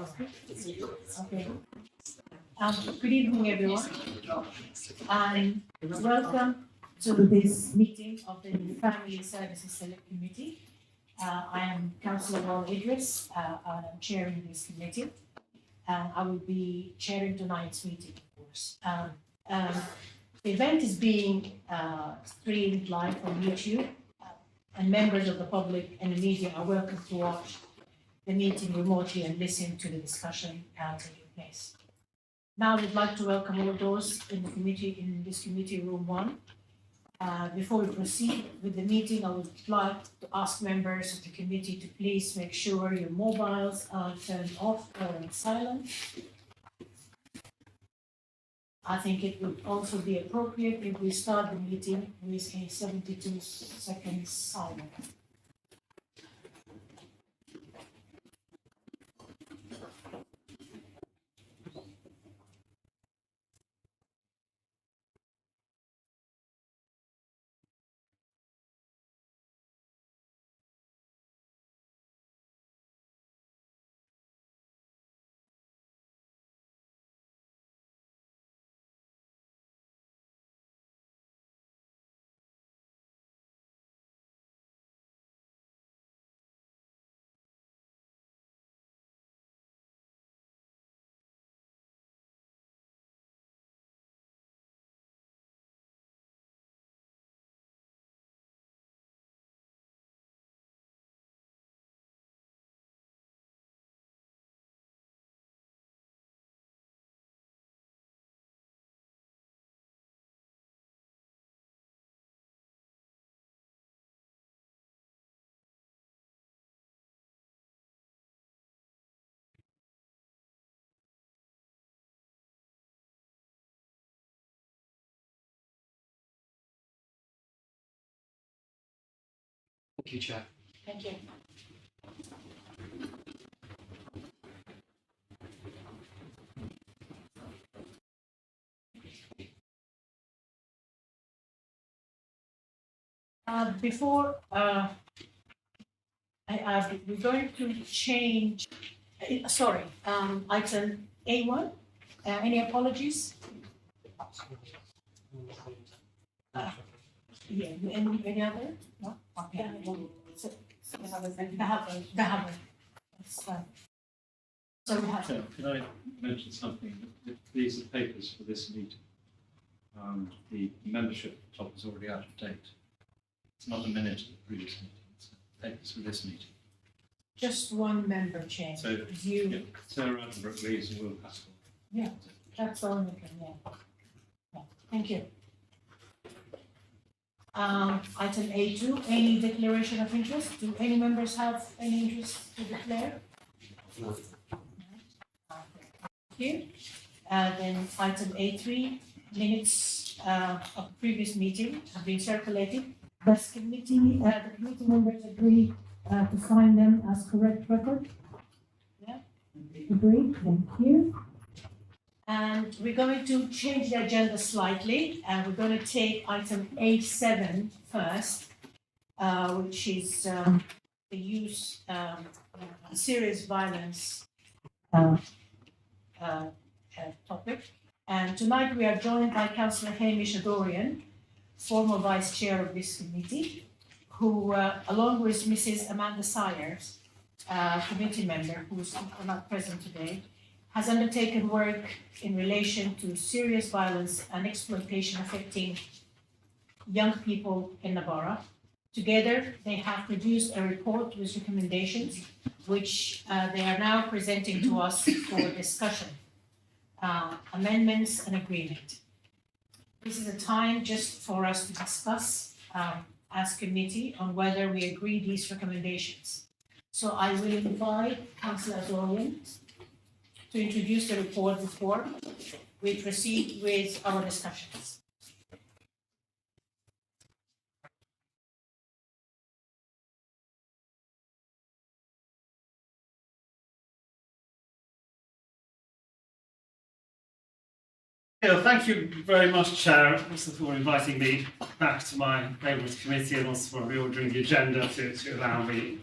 Okay. Good evening, everyone. Welcome to this meeting of the Family Services Select Committee. I am Councillor Ron Idris. I'm chairing this committee. I will be chairing tonight's meeting, of course. The event is being streamed live on YouTube, and members of the public and the media are welcome to watch the meeting remotely and listen to the discussion taking place. Now, we'd like to welcome all those in the committee, in this committee room 1. Before we proceed with the meeting, I would like to ask members of the committee to please make sure your mobiles are turned off or on silent. I think it would also be appropriate if we start the meeting with a 72 seconds silence. Thank you, Chair. Thank you. We're going to change, item A1. Any apologies? Yeah, any other? No? Okay. So we have. Can I mention something? These are papers for this meeting. The membership at the top is already out of date. It's not a minute of the previous meeting. It's papers for this meeting. Just one member change. So you. Sarah Attenborough, Lees and Will Pascal. Yeah, that's all we can. Yeah. Thank you. Item A2, any declaration of interest? Do any members have any interest to declare? No. Thank you. Then item A3, minutes of the previous meeting have been circulated. Does the committee members agree to find them as correct record? Yeah, agreed. Thank you. And we're going to change the agenda slightly, and we're going to take item A7 first, which is the use serious violence topic. And tonight we are joined by Councillor Hamish Adorian, former vice chair of this committee, who, along with Mrs. Amanda Sayers, committee member who is not present today, has undertaken work in relation to serious violence and exploitation affecting young people in Navarra. Together, they have produced a report with recommendations, which they are now presenting to us for discussion, amendments and agreement. This is a time just for us to discuss as committee on whether we agree these recommendations. So I will invite Councillor Adorian to introduce the report before we proceed with our discussions. Yeah, thank you very much, Chair, also for inviting me back to my Neighbourhood Committee and also for reordering the agenda to allow me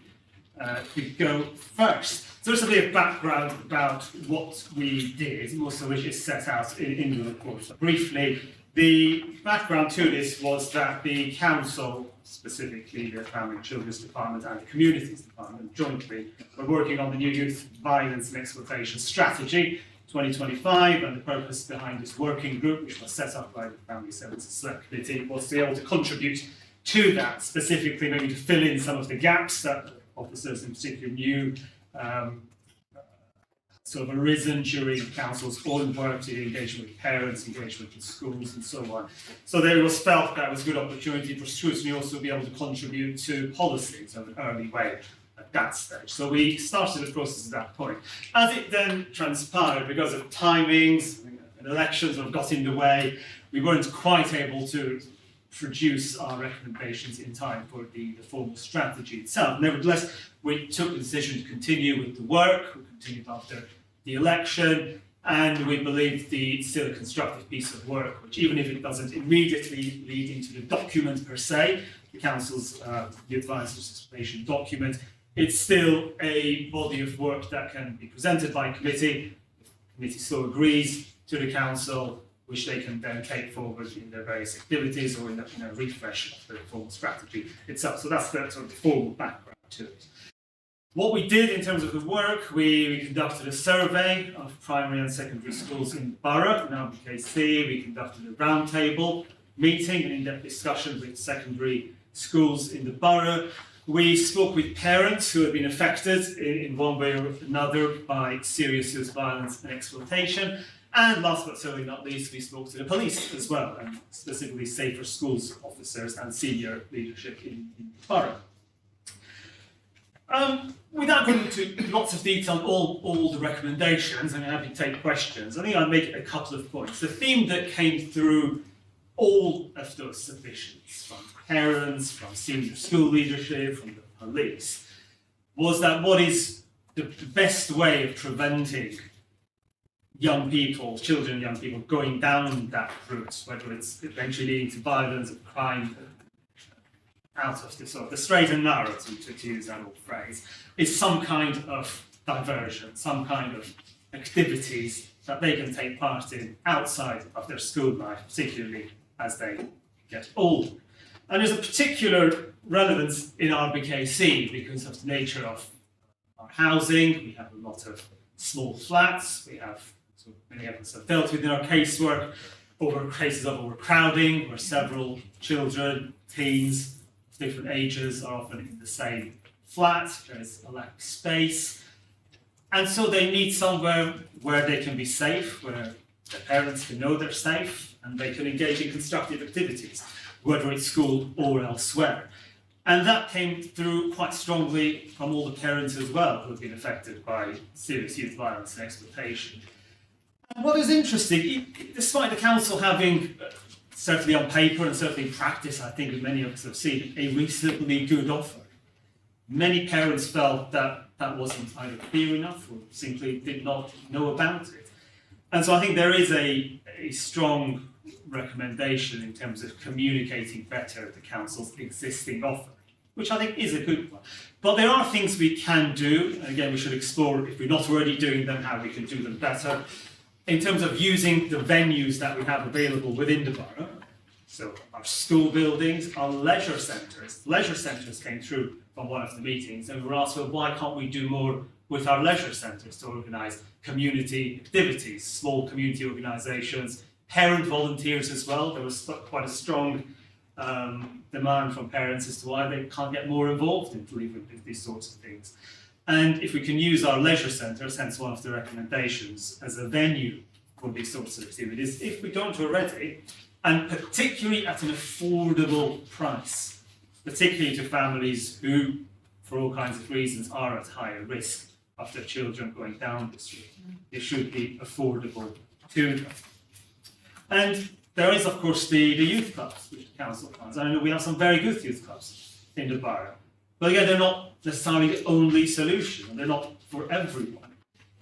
to go first. So just a bit of background about what we did, most of which is set out in the report. So briefly, the background to this was that the council, specifically the Family and Children's Department and the Communities Department jointly, were working on the new Youth Violence and Exploitation Strategy 2025, and the purpose behind this working group, which was set up by the Family Services Select Committee, was to be able to contribute to that, specifically maybe to fill in some of the gaps that officers in particular knew sort of arisen during the council's own work, to engagement with parents, engagement with schools and so on. So there was felt that was a good opportunity for scrutiny also to be able to contribute to policies in an early way at that stage. So we started the process at that point. As it then transpired, because of timings and elections sort of got in the way, we weren't quite able to produce our recommendations in time for the formal strategy itself. Nevertheless, we took the decision to continue with the work. We continued after the election, and we believe it's still a constructive piece of work, which even if it doesn't immediately lead into the document per se, the Council's Youth Violence and Exploitation document, it's still a body of work that can be presented by committee, if the committee so agrees, to the Council, which they can then take forward in their various activities or in a refresh of the formal strategy itself. So that's the sort of formal background to it. What we did in terms of the work, we conducted a survey of primary and secondary schools in the borough, in RBKC. We conducted a roundtable meeting, an in-depth discussion with secondary schools in the borough. We spoke with parents who had been affected in one way or another by serious youth violence and exploitation. And last but certainly not least, we spoke to the police as well, and specifically Safer Schools officers and senior leadership in the borough. Without going into lots of detail on all the recommendations, I'm happy to take questions. I think I'll make a couple of points. The theme that came through all of those submissions, from parents, from senior school leadership, from the police, was that what is the best way of preventing young people, children and young people, going down that route, whether it's eventually leading to violence or crime, out of the straight and narrow, to use that old phrase, is some kind of diversion, some kind of activities that they can take part in outside of their school life, particularly as they get older. And there's a particular relevance in RBKC because of the nature of our housing. We have a lot of small flats. We have, so many of us have dealt with in our casework, over cases of overcrowding, where several children, teens, different ages are often in the same flat. There's a lack of space, and so they need somewhere where they can be safe, where their parents can know they're safe, and they can engage in constructive activities, whether it's school or elsewhere. And that came through quite strongly from all the parents as well who have been affected by serious youth violence and exploitation. And what is interesting, despite the council having certainly on paper and certainly in practice, I think many of us have seen a reasonably good offer, many parents felt that that wasn't either clear enough or simply did not know about it. And so I think there is a strong recommendation in terms of communicating better the council's existing offer, which I think is a good one. But there are things we can do, and again we should explore, if we're not already doing them, how we can do them better, in terms of using the venues that we have available within the borough. So our school buildings, our leisure centres. Leisure centres came through from one of the meetings, and we were asked, well, why can't we do more with our leisure centres to organise community activities, small community organisations, parent volunteers as well. There was quite a strong demand from parents as to why they can't get more involved in these sorts of things. And if we can use our leisure centres, hence one of the recommendations, as a venue for these sorts of activities, if we don't already, and particularly at an affordable price, particularly to families who, for all kinds of reasons, are at higher risk of their children going down this route. It should be affordable to them. And there is, of course, the youth clubs, which the council funds. I know we have some very good youth clubs in the borough. But again, they're not necessarily the only solution, and they're not for everyone.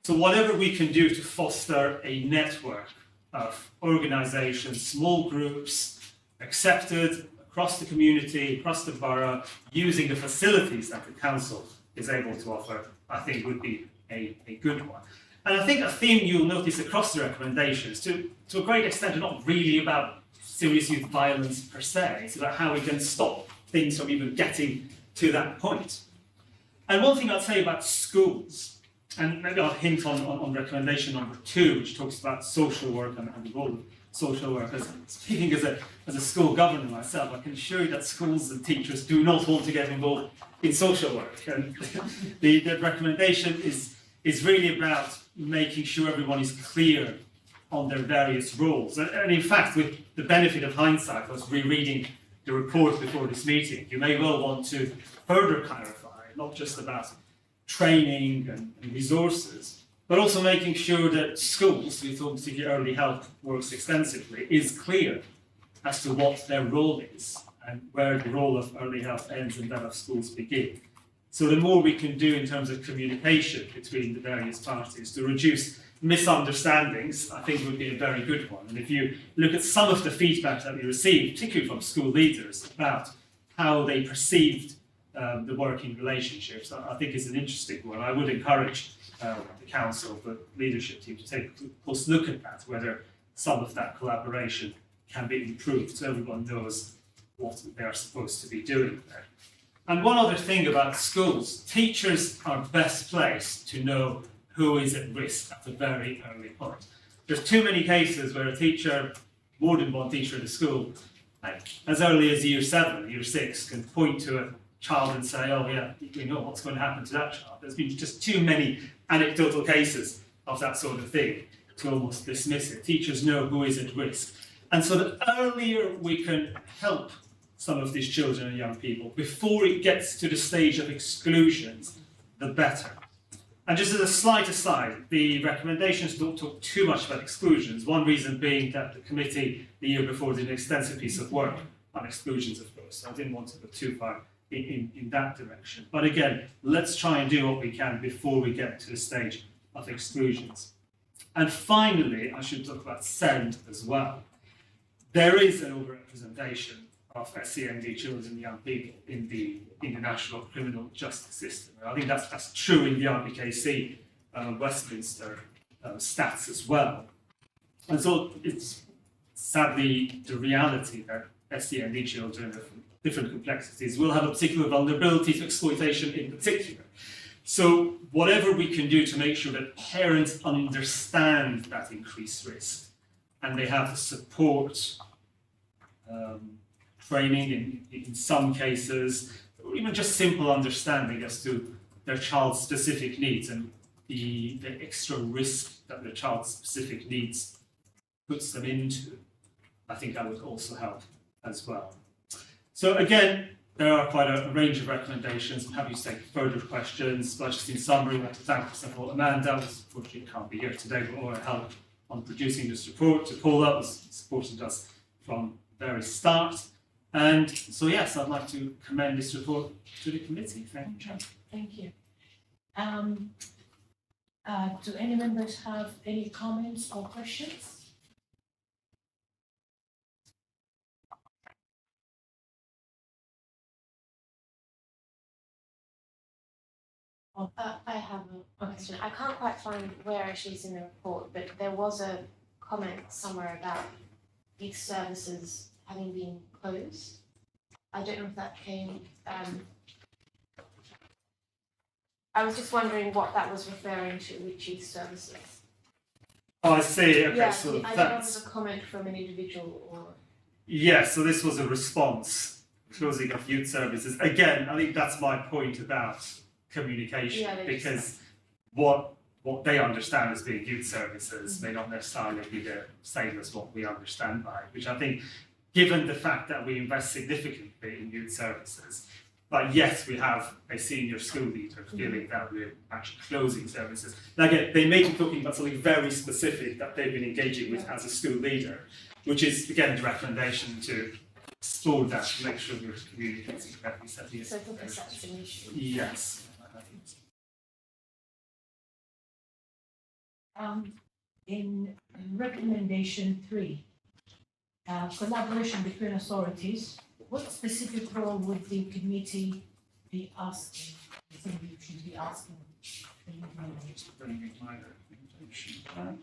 So whatever we can do to foster a network of organisations, small groups, accepted across the community, across the borough, using the facilities that the council is able to offer, I think would be a good one. And I think a theme you'll notice across the recommendations, to a great extent, are not really about serious youth violence per se. It's about how we can stop things from even getting to that point. And one thing I'd say about schools, and maybe I'll hint on recommendation number 2, which talks about social work and the role of social workers. Speaking as a school governor myself, I can assure you that schools and teachers do not want to get involved in social work. And the recommendation is really about making sure everyone is clear on their various roles. And in fact, with the benefit of hindsight, I was rereading the report before this meeting. You may well want to further clarify, not just about training and resources, but also making sure that schools, with obviously early health works extensively, is clear as to what their role is and where the role of early health ends and that of schools begin. So the more we can do in terms of communication between the various parties to reduce misunderstandings, I think would be a very good one. And if you look at some of the feedback that we received, particularly from school leaders, about how they perceived the working relationships, I think is an interesting one. I would encourage the council, the leadership team, to take a close look at that, whether some of that collaboration can be improved so everyone knows what they are supposed to be doing there. And one other thing about schools, teachers are best placed to know who is at risk at a very early point. There's too many cases where a teacher, more than one teacher in the school, as early as year 7, year 6, can point to a child and say, oh yeah, you know what's going to happen to that child. There's been just too many anecdotal cases of that sort of thing to almost dismiss it. Teachers know who is at risk. And so the earlier we can help some of these children and young people before it gets to the stage of exclusions, the better. And just as a slight aside, the recommendations don't talk too much about exclusions, one reason being that the committee the year before did an extensive piece of work on exclusions, of course, so I didn't want to go too far in that direction. But again, let's try and do what we can before we get to the stage of exclusions. And finally, I should talk about SEND as well. There is an overrepresentation of SEND children and young people in the national criminal justice system. And I think that's true in the RBKC Westminster stats as well. And so it's sadly the reality that SEND children of different complexities will have a particular vulnerability to exploitation in particular. So whatever we can do to make sure that parents understand that increased risk and they have the support, training in some cases, or even just simple understanding as to their child's specific needs and the extra risk that their child's specific needs puts them into, I think that would also help as well. So again, there are quite a range of recommendations. I'm happy to take further questions, but just in summary, I'd like to thank first of all Amanda, who unfortunately can't be here today, but all her help on producing this report, to Paula, who's supported us from the very start. And so yes, I'd like to commend this report to the committee. Thank you, Chair. Thank you. Do any members have any comments or questions? I have a question. I can't quite find where actually it's in the report, but there was a comment somewhere about youth services having been closed. I don't know if that came. I was just wondering what that was referring to with youth services. Oh, I see. Okay, Yeah, so I don't know if that's... it was a comment from an individual or. Yeah, so this was a response, closing of youth services. Again, I think that's my point about communication, Yeah, because what they understand as being youth services may not necessarily be the same as what we understand by it, which I think, given the fact that we invest significantly in youth services, but yes, we have a senior school leader feeling that we're actually closing services. Now again, they may be talking about something very specific that they've been engaging with as a school leader, which is, again, the recommendation to explore that, to make sure we're communicating correctly. So because that's an issue. Yes. In recommendation 3, collaboration between authorities, what specific role would the committee be asking the think you should be asking. Bringing my recommendation back.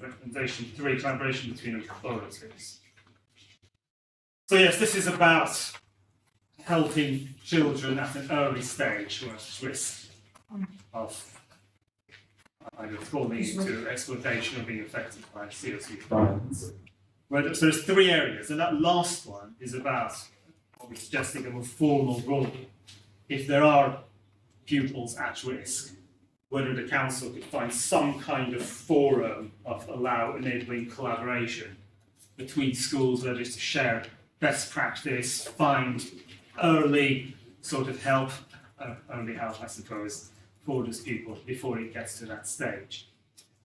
Recommendation 3, collaboration between authorities. So yes, this is about helping children at an early stage who are at risk of either falling into exploitation or being affected by COC violence. Right, so there's 3 areas, and that last one is about what we're suggesting a more formal role. If there are pupils at risk, whether the council could find some kind of forum of enabling collaboration between schools, whether it's to share best practice, find early sort of help, I suppose, for those pupils before it gets to that stage.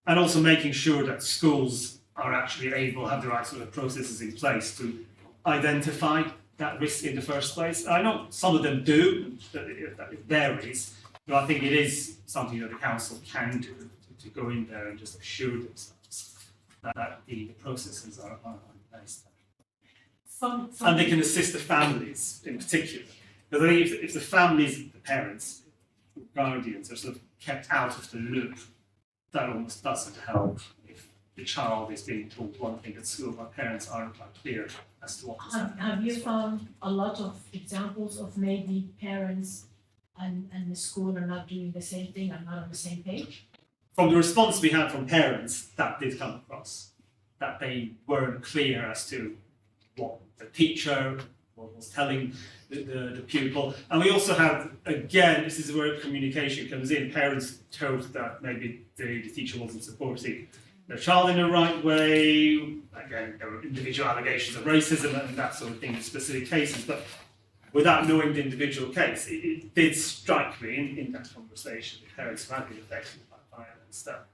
And also making sure that schools are actually able to have the right sort of processes in place to identify that risk in the first place. I know some of them do, it varies, but I think it is something that the council can do to go in there and just assure themselves that the processes are in place. And they can assist the families in particular. Because I think if the families, the parents, guardians are sort of kept out of the loop, that almost doesn't help if the child is being told one thing at school, but parents aren't quite clear as to what is happening. Have you found a lot of examples of maybe parents and the school are not doing the same thing and not on the same page? From the response we had from parents, that did come across, that they weren't clear as to what the teacher was telling the pupil. And we also had, again, this is where communication comes in, parents told that maybe the teacher wasn't supporting their child in the right way. Again, there were individual allegations of racism and that sort of thing in specific cases, but without knowing the individual case, it did strike me in that conversation that parents might be affected by violence. That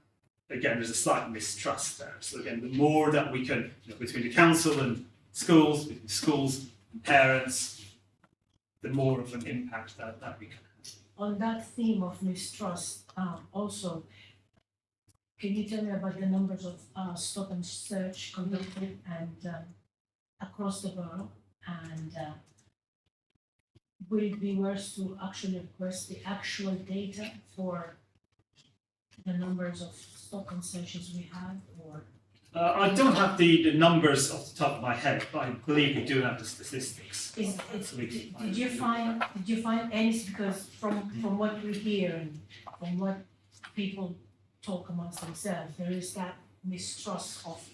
again, there's a slight mistrust there. So again, the more that we can, between the council and schools, between schools and parents, the more of an impact that we can have. On that theme of mistrust, also, can you tell me about the numbers of stop and search conducted and across the borough? And will it be worse to actually request the actual data for the numbers of stop and searches we have, or? I don't have the numbers off the top of my head, but I believe we do have the statistics. Did you find any, because from what we hear and from what people talk amongst themselves, there is that mistrust of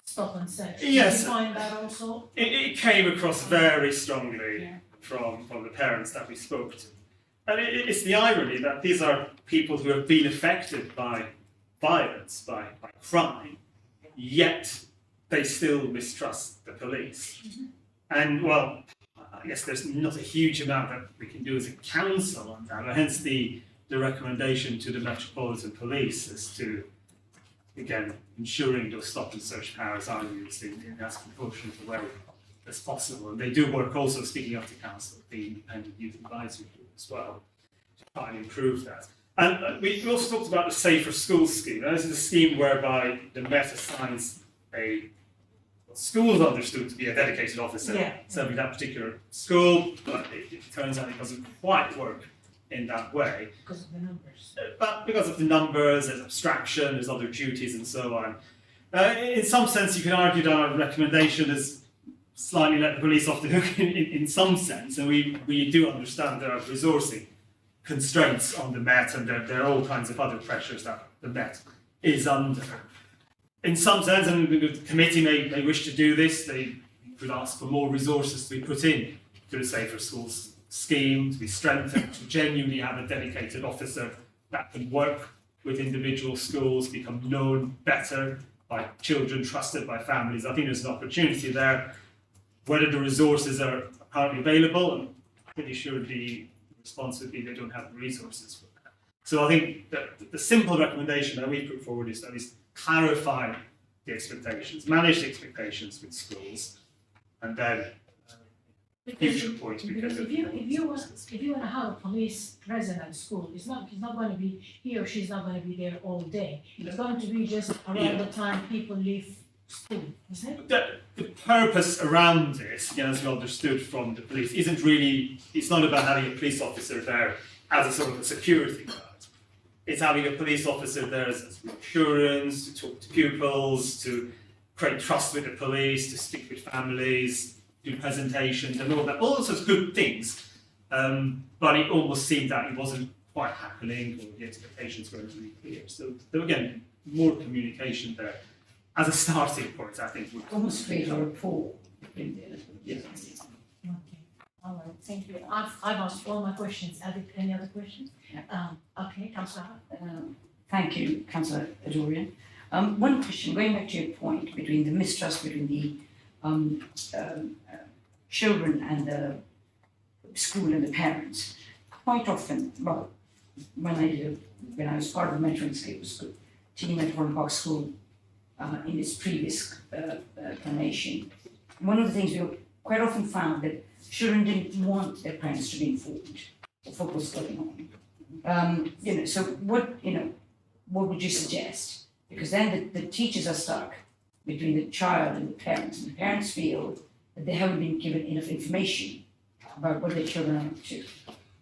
stop and search. Yes. Did you find that also? It came across very strongly from the parents that we spoke to. And it's the irony that these are people who have been affected by violence, by crime, yet they still mistrust the police. Mm-hmm. And well, I guess there's not a huge amount that we can do as a council on that, hence the recommendation to the Metropolitan Police as to, again, ensuring those stop and search powers are used in as proportionate a way as possible. And they do work also, speaking of the council, the Independent Youth Advisory Group as well, to try and improve that. And we also talked about the Safer Schools scheme. Now, this is a scheme whereby the Met assigns what schools understood to be a dedicated officer serving that particular school, but it turns out it doesn't quite work in that way. Because of the numbers. But because of the numbers, there's abstraction, there's other duties and so on. In some sense, you can argue that our recommendation is slightly let the police off the hook in some sense, and we do understand there are resourcing constraints on the Met, and there are all kinds of other pressures that the Met is under. In some sense, and the committee may wish to do this, they could ask for more resources to be put in to the Safer Schools scheme, to be strengthened, to genuinely have a dedicated officer that can work with individual schools, become known better by children, trusted by families. I think there's an opportunity there. Whether the resources are currently available, I'm pretty sure the response would be they don't have the resources for that. So I think that the simple recommendation that we put forward is that is clarify the expectations, manage the expectations with schools, and then future points. Because if you want to have a police present at school, he's not going to be, he or she's not going to be there all day. It's going to be just around the time people leave school, is it? The purpose around it, again, as we understood from the police, isn't really, it's not about having a police officer there as a sort of a security guard. It's having a police officer there as reassurance, to talk to pupils, to create trust with the police, to speak with families, do presentations and all that, all sorts of good things. But it almost seemed that it wasn't quite happening, or the expectations weren't really clear. So again, more communication there. As a starting point, I think. Almost create a rapport between the Yes. Okay, all right, thank you. I've asked all my questions. Are there any other questions? Okay, Councillor. Thank you, Councillor Adorian. One question, going back to your point between the mistrust between the children and the school and the parents. Quite often, well, when I was part of the mentoring school team at Holland Park School in its previous incarnation, one of the things we quite often found that children didn't want their parents to be informed of what was going on. So what would you suggest? Because then the teachers are stuck between the child and the parents feel that they haven't been given enough information about what their children are up to.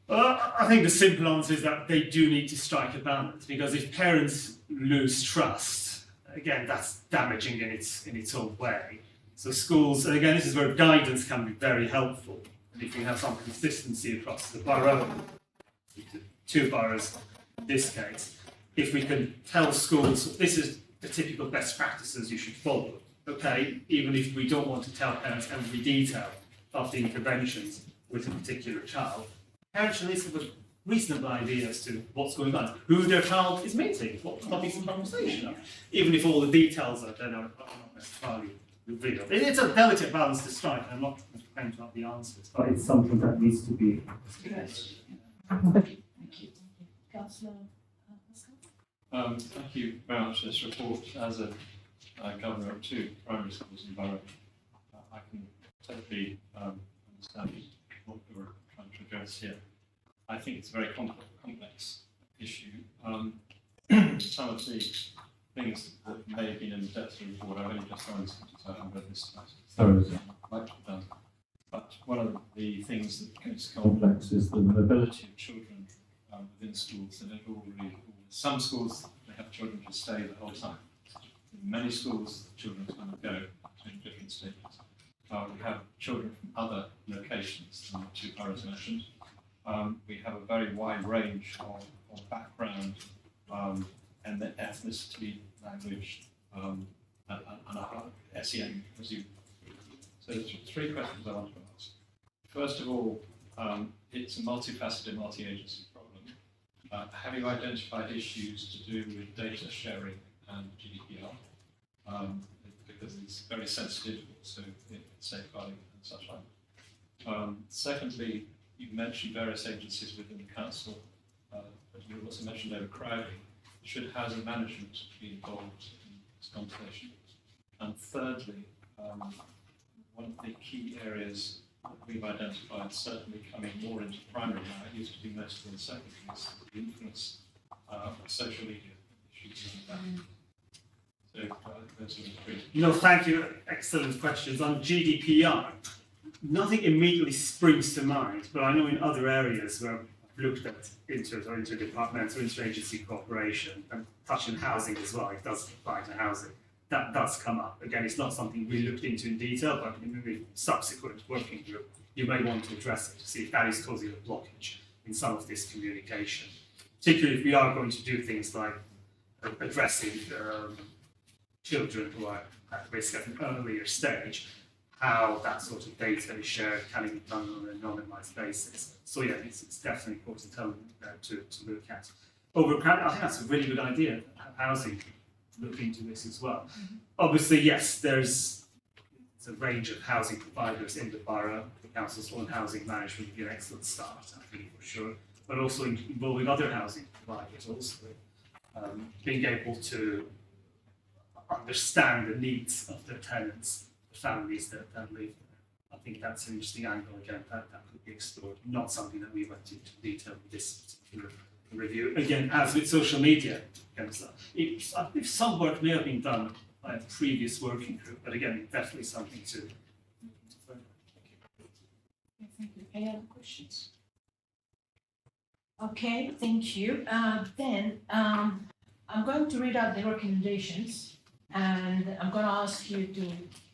Well, I think the simple answer is that they do need to strike a balance, because if parents lose trust, again, that's damaging in its own way. So schools, and again, this is where guidance can be very helpful. And if you have some consistency across the borough, two boroughs in this case, if we can tell schools, this is the typical best practices you should follow, okay, even if we don't want to tell parents every detail of the interventions with a particular child, parents should at least have a reasonable idea as to what's going on, who their child is meeting, what topics of conversation are, even if all the details are not necessarily revealed. It's a delicate balance to strike, and I'm not going to claim to have the answers, but it's something that needs to be Yes. Thank you. Councillor Pascal? Thank you very much for this report. As a governor of two primary schools in Borough, I can totally understand what you're trying to address here. I think it's a very complex issue. Some of the things that may have been in the depth of the report, I've only just done this, so I haven't read this thoroughly as I'd like to have done. But one of the things that makes it complex is the mobility of children within schools. And some schools, they have children who stay the whole time. In many schools, children kind of go between different stages. We have children from other locations than the two boroughs mentioned. We have a very wide range of background and the ethnicity, language, and SEN, as you. So there's three questions I want to ask. First of all, it's a multifaceted, multi-agency problem. Have you identified issues to do with data sharing and GDPR? Because it's very sensitive, so it's safeguarding and such like. Secondly, you mentioned various agencies within the council, but you also mentioned overcrowding. Should housing management be involved in this conversation? And thirdly, one of the key areas that we've identified, certainly coming more into primary now, it used to be mostly in secondary, is the influence of social media issues like that. So those are the three. No, thank you. Excellent questions. On GDPR, nothing immediately springs to mind, but I know in other areas where I've looked at interdepartmental, interagency cooperation, and touching housing as well, it does apply to housing. That does come up. Again, it's not something we looked into in detail, but in the subsequent working group, you may want to address it to see if that is causing a blockage in some of this communication. Particularly if we are going to do things like addressing children who are at risk at an earlier stage, how that sort of data is shared, can it be done on an anonymised basis. So yeah, it's definitely an important element to look at. Overcrowding, I think that's a really good idea. Housing, look into this as well. Mm-hmm. Obviously, yes, there's a range of housing providers in the borough. The council's own housing management would be an excellent start, I think, for sure. But also involving other housing providers, also being able to understand the needs of the tenants, the families that live there. I think that's an interesting angle again that could be explored. Not something that we went into detail with this particular review. Again, as with social media, if some work may have been done by a previous working group, but again, definitely something to further. Thank you. Any other questions? Okay, thank you. I'm going to read out the recommendations, and I'm going to ask you to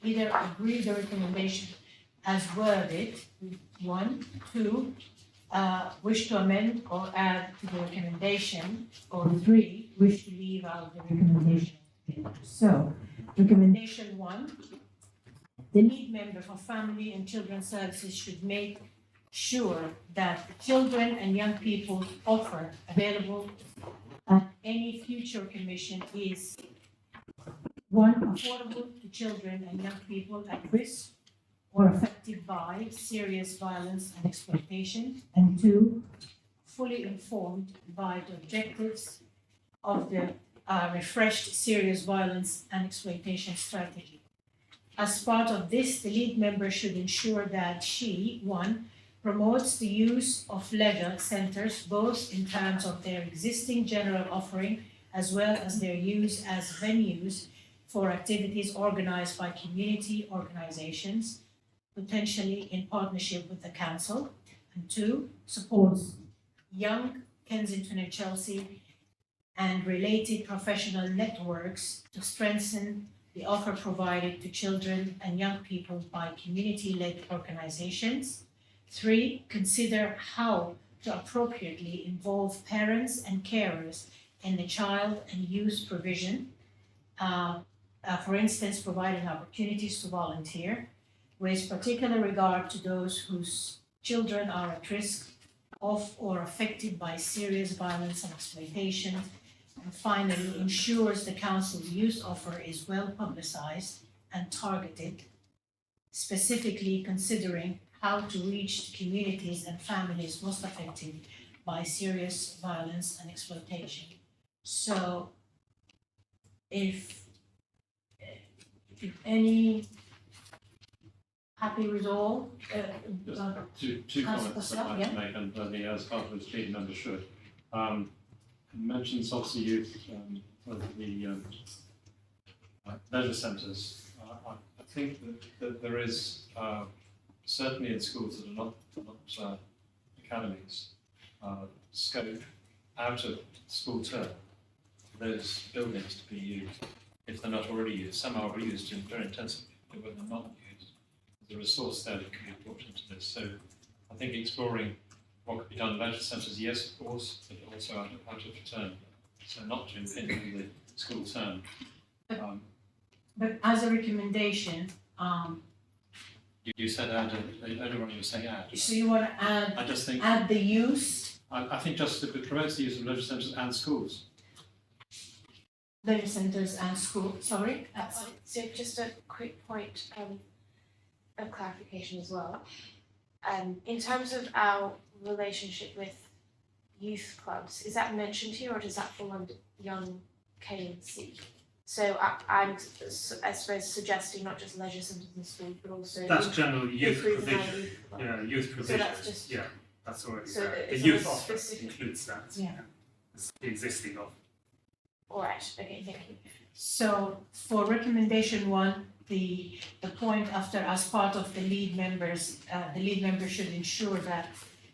either agree the recommendation as worded, 1, 2, wish to amend or add to the recommendation, or 3, wish to leave out the recommendation. So, recommendation 1, the lead member for Family and Children's Services should make sure that the children and young people offer available at any future commission is 1, affordable to children and young people at risk or affected by serious violence and exploitation, and 2, fully informed by the objectives of the refreshed serious violence and exploitation strategy. As part of this, the lead member should ensure that she, 1, promotes the use of leisure centers both in terms of their existing general offering as well as their use as venues for activities organized by community organizations, potentially in partnership with the council, and 2, supports Young, Kensington and Chelsea and related professional networks to strengthen the offer provided to children and young people by community-led organizations. 3, consider how to appropriately involve parents and carers in the child and youth provision, for instance, providing opportunities to volunteer, with particular regard to those whose children are at risk of or affected by serious violence and exploitation, and finally, ensures the council's youth offer is well publicized and targeted, specifically considering how to reach the communities and families most affected by serious violence and exploitation. So, if any happy with all, Just two comments I'd like yeah. to make, and as part of the lead member should. It mentions obviously youth for the leisure centres. I think that there is certainly in schools that are not academies scope out of school term for those buildings to be used if they're not already used. Some are used very intensively, but when they're not used, there's a resource there that can be brought into this. So I think exploring what could be done in leisure centres, yes, of course, but also out of term. So not to impinge on the school term. But as a recommendation, You said add, earlier on you were saying add. so you want to I just think, add the use, I think just if it promotes the use of leisure centres and schools. leisure centers and school, sorry? So just a quick point of clarification as well. In terms of our relationship with youth clubs, is that mentioned here or does that fall under Young K&C? So I'm, I suppose, suggesting not just leisure centres and schools, but also That's general youth improving our provision. youth club. Yeah, youth provision. that's just- Yeah, that's already So there. The it's youth not offer specific. includes that. Yeah. It's the existing offer. All right, okay, thank you. So for recommendation 1, the point after as part of the lead members, the lead member should ensure that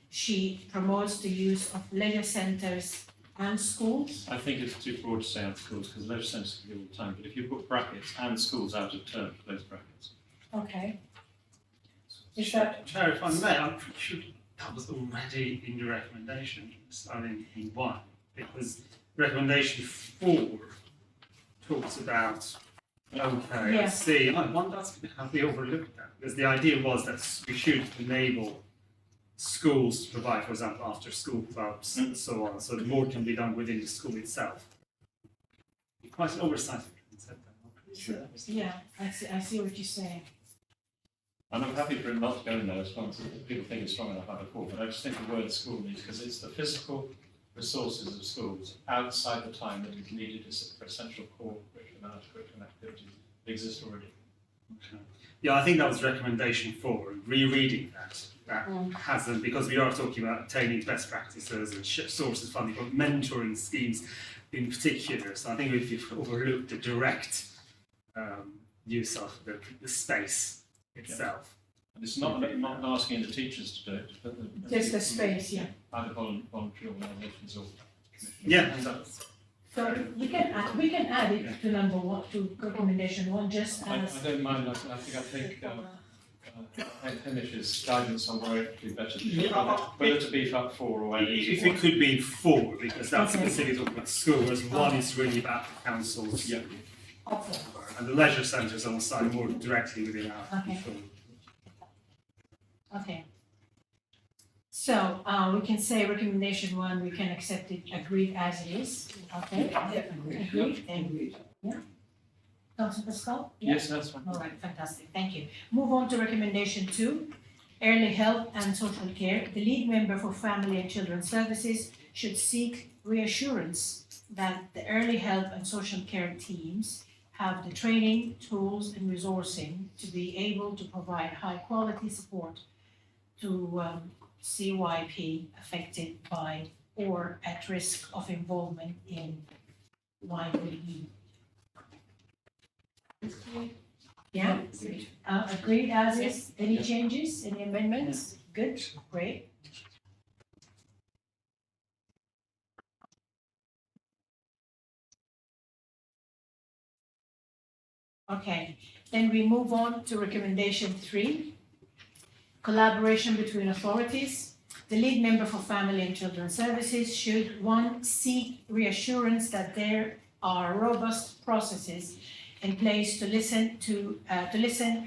she promotes the use of leisure centers and schools. I think it's too broad to say and schools because leisure centres can be all the time. But if you put brackets and schools out of term for those brackets. Okay. Is that, Chair, if I may, I'm pretty sure that was already in your recommendation, starting in 1, because recommendation 4 talks about, okay, Yeah. I see, I wonder have we overlooked that? Because the idea was that we should enable schools to provide, for example, after school clubs and so on, so the more can be done within the school itself. Quite an oversight. yeah, I see what you're saying. And I'm happy for it not to go in there as long as people think it's strong enough, I before, but I just think the word school needs, because it's the physical resources of schools outside the time that is needed for essential core curriculum and curriculum activities that exist already. Okay. Yeah, I think that was recommendation 4, rereading that hasn't, because we are talking about obtaining best practices and sources funding, but mentoring schemes in particular. So I think if you've overlooked the direct use of the space itself. And it's not asking the teachers to do it, but Just the space, yeah. either voluntary organisations or commissions. Yeah, So we can add it to number one, to recommendation one, just I as. don't mind, I think Hamish's guidance on where it would be better to, whether to beef up 4 or whether if to. it could be 4, because that's Okay. specifically talking about school, whereas 1 is really about the council's. Yeah. Okay. And the leisure centres are assigned more directly within our Okay. control. Okay. So, we can say recommendation one, we can accept it, agreed as it is, okay? Agreed, and, yeah. Councillor Pascal? Yeah? Yes, that's fine. All right, fantastic, thank you. Move on to recommendation two, early help and social care. The lead member for family and children's services should seek reassurance that the early help and social care teams have the training, tools and resourcing to be able to provide high quality support to CYP affected by or at risk of involvement in YPE. Yeah, agreed as is, any changes, any amendments? Good, great. Okay, then we move on to recommendation 3. Collaboration between authorities. The lead member for family and children's services should, 1, seek reassurance that there are robust processes in place to listen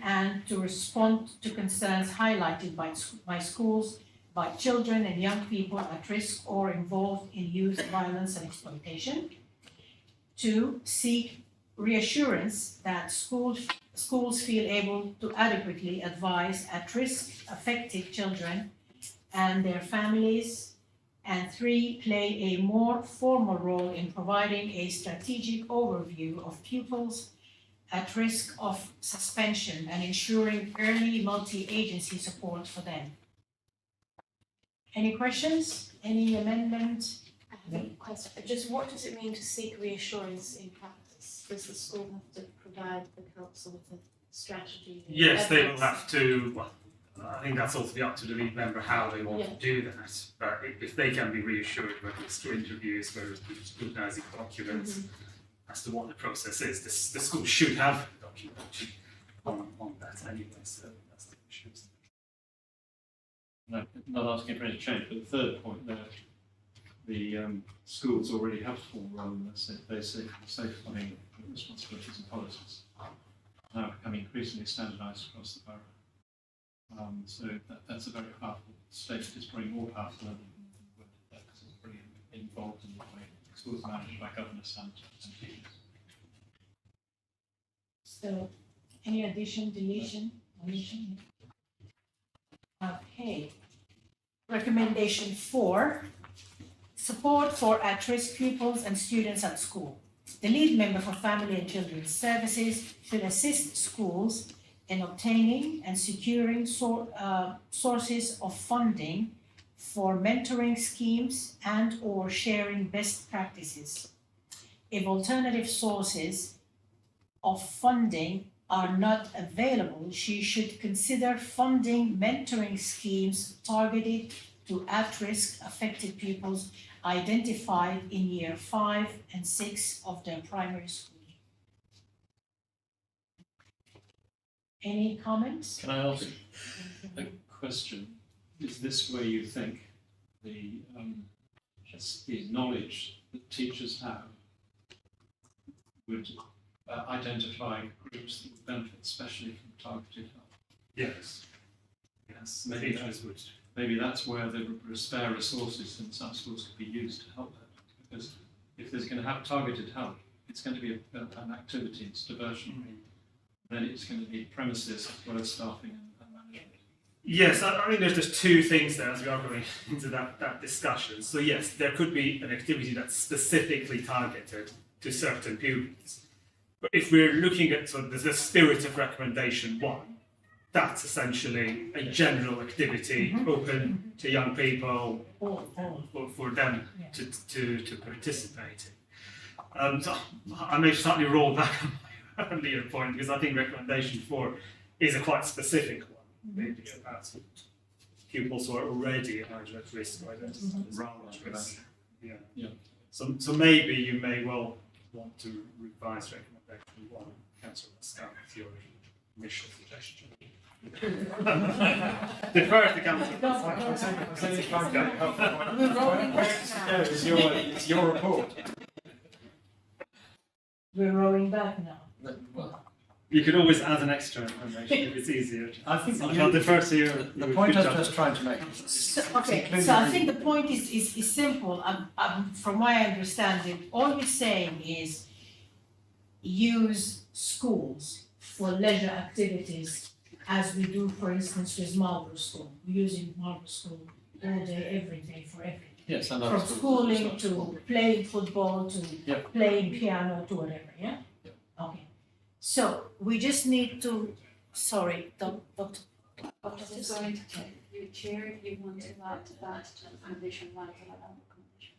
and to respond to concerns highlighted by schools, by children and young people at risk or involved in youth violence and exploitation. 2, seek reassurance that schools feel able to adequately advise at-risk affected children and their families. And 3, play a more formal role in providing a strategic overview of pupils at risk of suspension and ensuring early multi-agency support for them. Any questions? Any amendment? I have a question. Just what does it mean to seek reassurance in practice? Does the school have to provide the council with a strategy? Yes, they will evidence? have to, well, I think that's ultimately up to the lead member how they want Yeah. to do that. But if they can be reassured, whether it's through interviews, whether it's scrutinising documents, as to what the process is, the school should have documentation on that anyway, so that's the issue. No, not asking for any change, but the third point there, the schools already have full role in basic safeguarding responsibilities and policies, now becoming increasingly standardised across the borough. So that's a very powerful statement. It's probably more powerful than the word there, because it's pretty involved in the way schools are managed by governors and teachers. So, any addition, deletion, omission? Okay. Recommendation 4, support for at-risk pupils and students at school. The lead member for family and children's services should assist schools in obtaining and securing sources of funding for mentoring schemes and or sharing best practices. If alternative sources of funding are not available, she should consider funding mentoring schemes targeted to at-risk affected pupils identified in year 5 and 6 of their primary school. Any comments? Can I ask a question? Is this where you think the knowledge that teachers have would identify groups that would benefit, especially from targeted help? Yes. Yes, Maybe teachers would. Maybe that's where the spare resources in some schools could be used to help that. Because if there's going to have targeted help, it's going to be an activity, it's diversion. Then it's going to need premises as well as staffing and management. Yes, I think there's 2 things there as we are going into that discussion. So yes, there could be an activity that's specifically targeted to certain pupils. But if we're looking at sort of the spirit of recommendation 1, that's essentially a general activity open to young people for them to participate in. So I may slightly roll back leave a point because I think recommendation 4 is a quite specific one, maybe about pupils who are already either at risk or identified as at risk. Yeah. Yeah. So maybe you may well want to revise recommendation 1, Councillor Pascal, with your initial suggestion. Defer to Councillor We're rolling back now. It's your report. We're rolling back now. Well, You could always add an extra information if it's easier. I think I'll defer to you. the point I was just trying to make is So, it's okay, included so I in- think the point is simple. From my understanding, all you're saying is use schools for leisure activities as we do, for instance, with Marlborough School. We're using Marlborough School all day, every day, for everything. Yes, and From that's schooling to playing football to Yeah. playing piano to whatever, yeah? Yeah. Okay. So we just need to, sorry, Dr. I was just going to check, you chair, if you want to add that to the foundation one, to allow recommendation.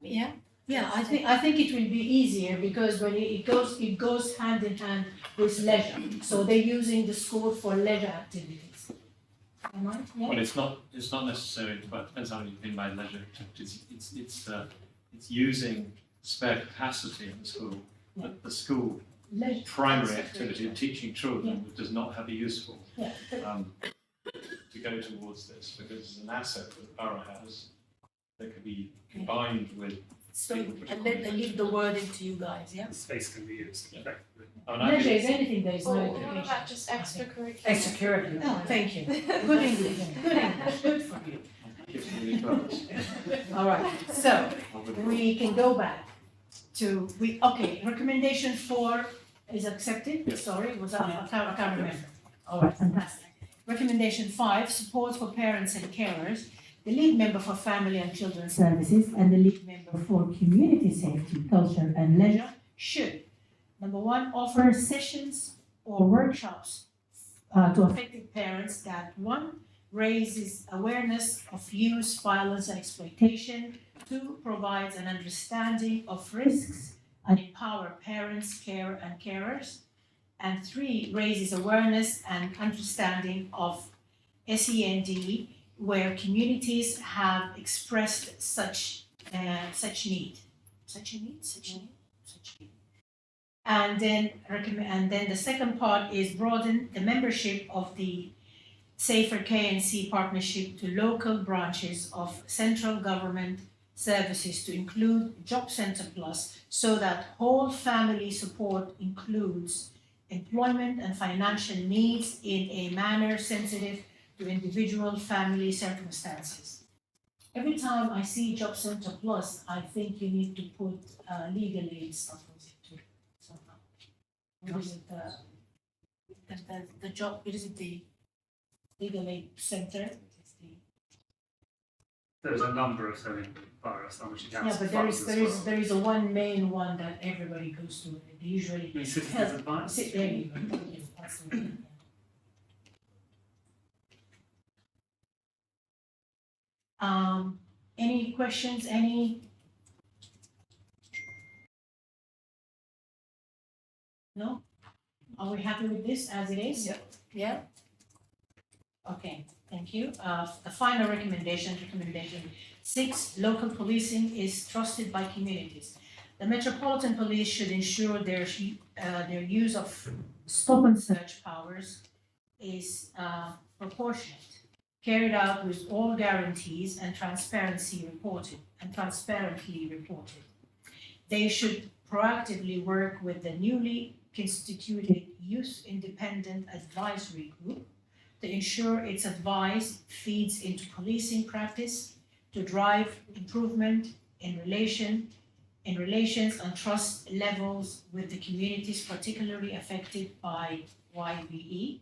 Yeah, yeah, I think it will be easier because when it goes hand in hand with leisure. So they're using the school for leisure activities. Am I? Yeah? Well, it's not necessary, but it depends how you mean by leisure activities. It's using spare capacity in the school. Yeah. The school Leisure. primary activity of teaching children does not have a use for Yeah. to go towards this, because it's an asset that the borough has that could be combined with. So I leave the wording to you guys, yeah? Space can be used effectively. I mean, I Leisure think- is anything that is Or no what education. about just extracurricular? Extracurricular. Oh, thank you. Good English, good English, good for you. It's really close. All right, so we can go back to, okay, recommendation 4 is accepted? Yes. Sorry, was that, I can't remember. All right, fantastic. Recommendation 5, support for parents and carers. The lead member for Family and Children's Services and the lead member for Community Safety, Culture and Leisure should, number 1, offer sessions or workshops to affected parents that 1, raises awareness of youth, violence and exploitation. 2, provides an understanding of risks and empower parents, and carers. And 3, raises awareness and understanding of SEND where communities have expressed such need. And then the second part is broaden the membership of the Safer KNC partnership to local branches of central government services to include Job Centre Plus so that whole family support includes employment and financial needs in a manner sensitive to individual family circumstances. Every time I see Job Centre Plus, I think you need to put legal aid stuff with it too, somehow. What is it, the job, what is it, the legal aid centre? It's the- There's a number of them in boroughs, some which Yeah, accounts but for there funds is, as there is, well. there is a one main one that everybody goes to, and they usually I mean, citizens help. advice. There you go, thank you, that's the one, yeah. Any questions, No? Are we happy with this as it is? Yeah. Yeah? Okay, thank you. The final recommendation 6, local policing is trusted by communities. The Metropolitan Police should ensure their use of stop and search powers is proportionate, carried out with all guarantees and transparently reported. They should proactively work with the newly constituted Youth Independent Advisory Group to ensure its advice feeds into policing practice to drive improvement in relations and trust levels with the communities particularly affected by YBE.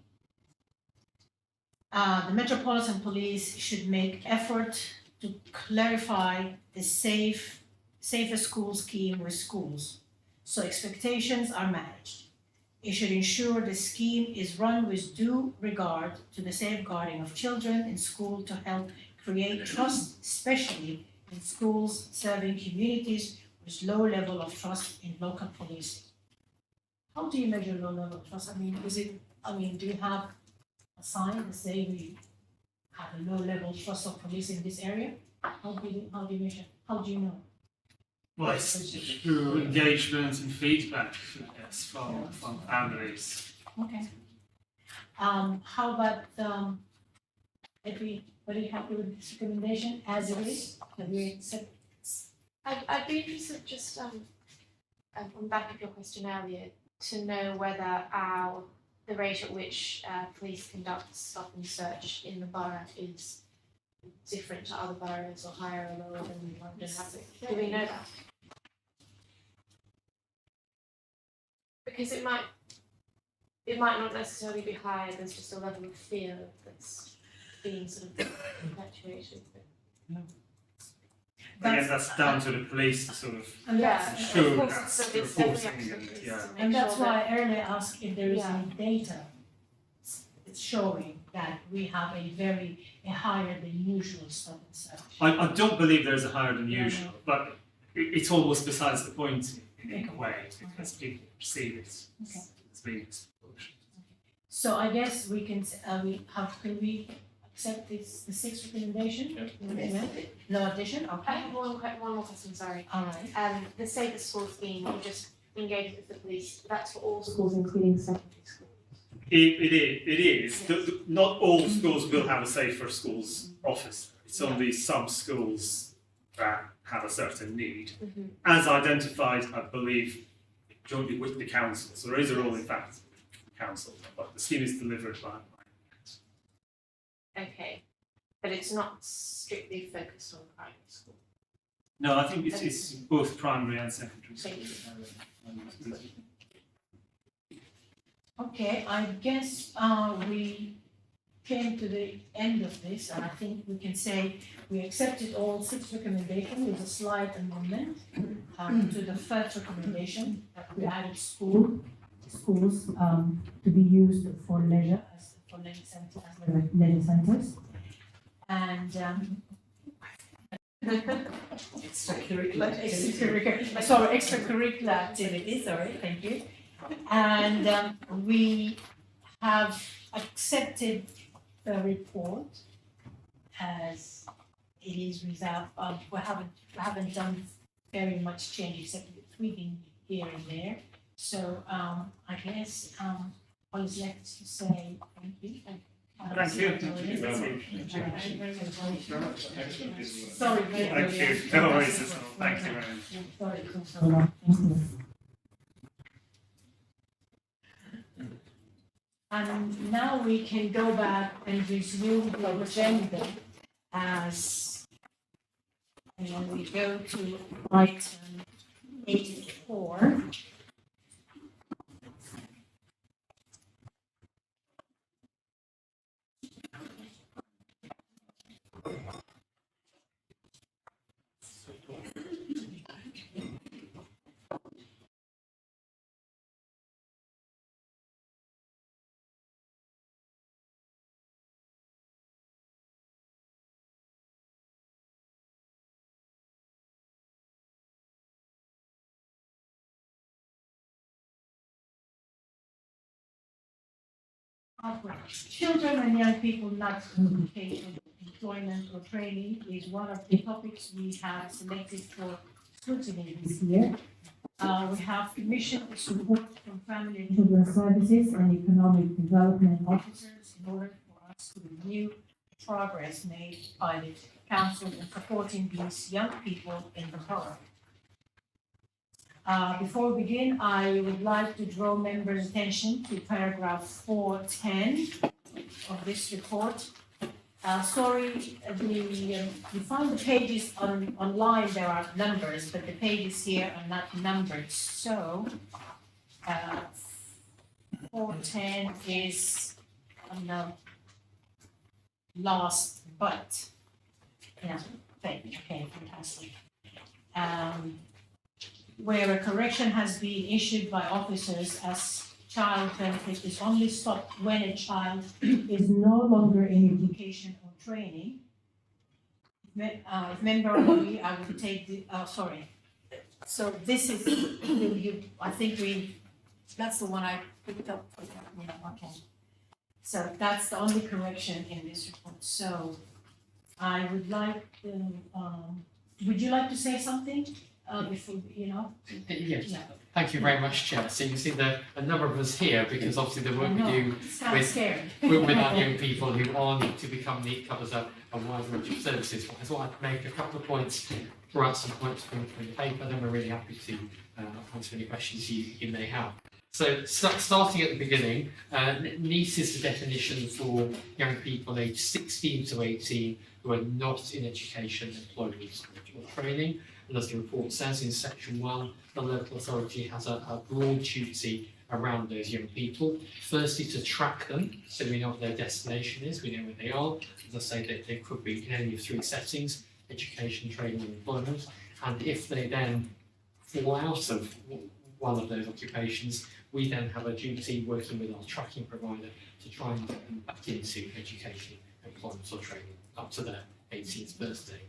The Metropolitan Police should make effort to clarify the safer school scheme with schools, so expectations are managed. It should ensure the scheme is run with due regard to the safeguarding of children in school to help create trust, especially in schools serving communities with low level of trust in local policing. How do you measure low level of trust? Do you have a sign that say we have a low level trust of police in this area? How do you measure? How do you know? Well, it's through engagement and feedback, yes, from families. Okay. How about, everybody happy with this recommendation as it is? Have we accept? I'd be interested just on the back of your question earlier to know whether the rate at which police conduct stop and search in the borough is different to other boroughs or higher or lower than London has it. Do we know that? Because it might not necessarily be higher, there's just a level of fear that's being sort of perpetuated. Again, that's down to the police to sort of And Yeah, that's, show of course, that so it's reporting definitely up to and, the police yeah. to make and that's sure why that- I earlier asked if there is Yeah. any data showing that we have a higher than usual stop and search. I don't believe there's a higher than Yeah, usual, but it's almost besides the point in a way, because people perceive it Okay. as being disproportionate. So I guess we can, can we accept the sixth recommendation? Yeah. No addition, I okay, have one more question, sorry. all right. The Save the School scheme, you just engage with the police, that's for all schools, including secondary schools. It is. Not all schools will have a Safer Schools officer. It's only some schools that have a certain need. Mm-hmm. As identified, I believe, jointly with the council. So there is a role, in fact, for the council, but the scheme is delivered by council. Okay, but it's not strictly focused on primary school. No, I think it's both primary and secondary Thank school. Okay, I guess we came to the end of this, and I think we can say we accepted all six recommendations with a slight amendment to the first recommendation that we added schools to be used for leisure centers. And extracurricular activities, sorry, thank you. And we have accepted the report as it is without, we haven't done very much change except tweaking here and there. So I guess all is left to say thank you. Thank you. Sorry. Thank you. No worries at all. Thank you very much. Sorry, it took so long. Thank you. And now we can go back and resume the agenda as, and we go to item 84. Children and young people not in education, employment or training is one of the topics we have selected for scrutiny this year. We have commissioned support from Family and Children Services and Economic Development Officers in order for us to review the progress made by the council in supporting these young people in the borough. Before we begin, I would like to draw members' attention to paragraph 410 of this report. You find the pages online, there are numbers, but the pages here are not numbered. So, 410 is on the last but. Yeah, okay, fantastic. Where a correction has been issued by officers as child benefit is only stopped when a child is no longer in education or training. If member agree, I will take the, sorry. So this is, I think we That's the one I picked up for that, yeah, okay. So that's the only correction in this report, so I would like to, would you like to say something, before, Yes, Yeah. thank you very much, Chair. So you can see there are a number of us here because obviously the work we do It's kind of with- scary. with our young people who are need to become NEET covers a wide range of services. So I'd make a couple of points, throw out some points from the paper, then we're really happy to answer any questions you may have. So starting at the beginning, NEET is the definition for young people aged 16 to 18 who are not in education, employment or training. And as the report says in section 1, the local authority has a broad duty around those young people. Firstly, to track them, so we know what their destination is, we know where they are. As I say, they could be in any of 3 settings: education, training, and employment. And if they then fall out of one of those occupations, we then have a duty working with our tracking provider to try and get them back into education, employment, or training up to their 18th birthday.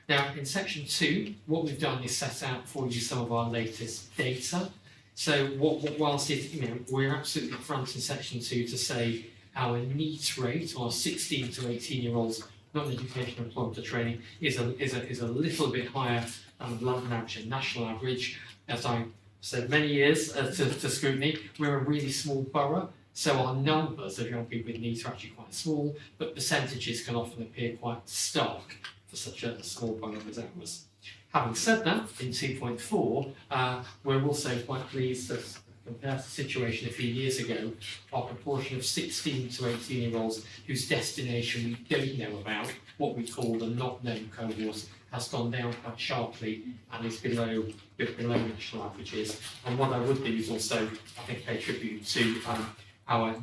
Now, in section 2, what we've done is set out for you some of our latest data. So, whilst we're absolutely front in section 2 to say our NEET rate, our 16 to 18-year-olds not in education, employment, or training, is a little bit higher than the London average and national average. As I said many years to scrutiny, we're a really small borough, so our numbers of young people with NEET are actually quite small, but percentages can often appear quite stark for such a small borough as ours. Having said that, in 2.4, we're also quite pleased that compared to the situation a few years ago, our proportion of 16 to 18-year-olds whose destination we don't know about, what we call the not known cohort, has gone down quite sharply and is below national averages. And what I would do is also, I think, pay tribute to our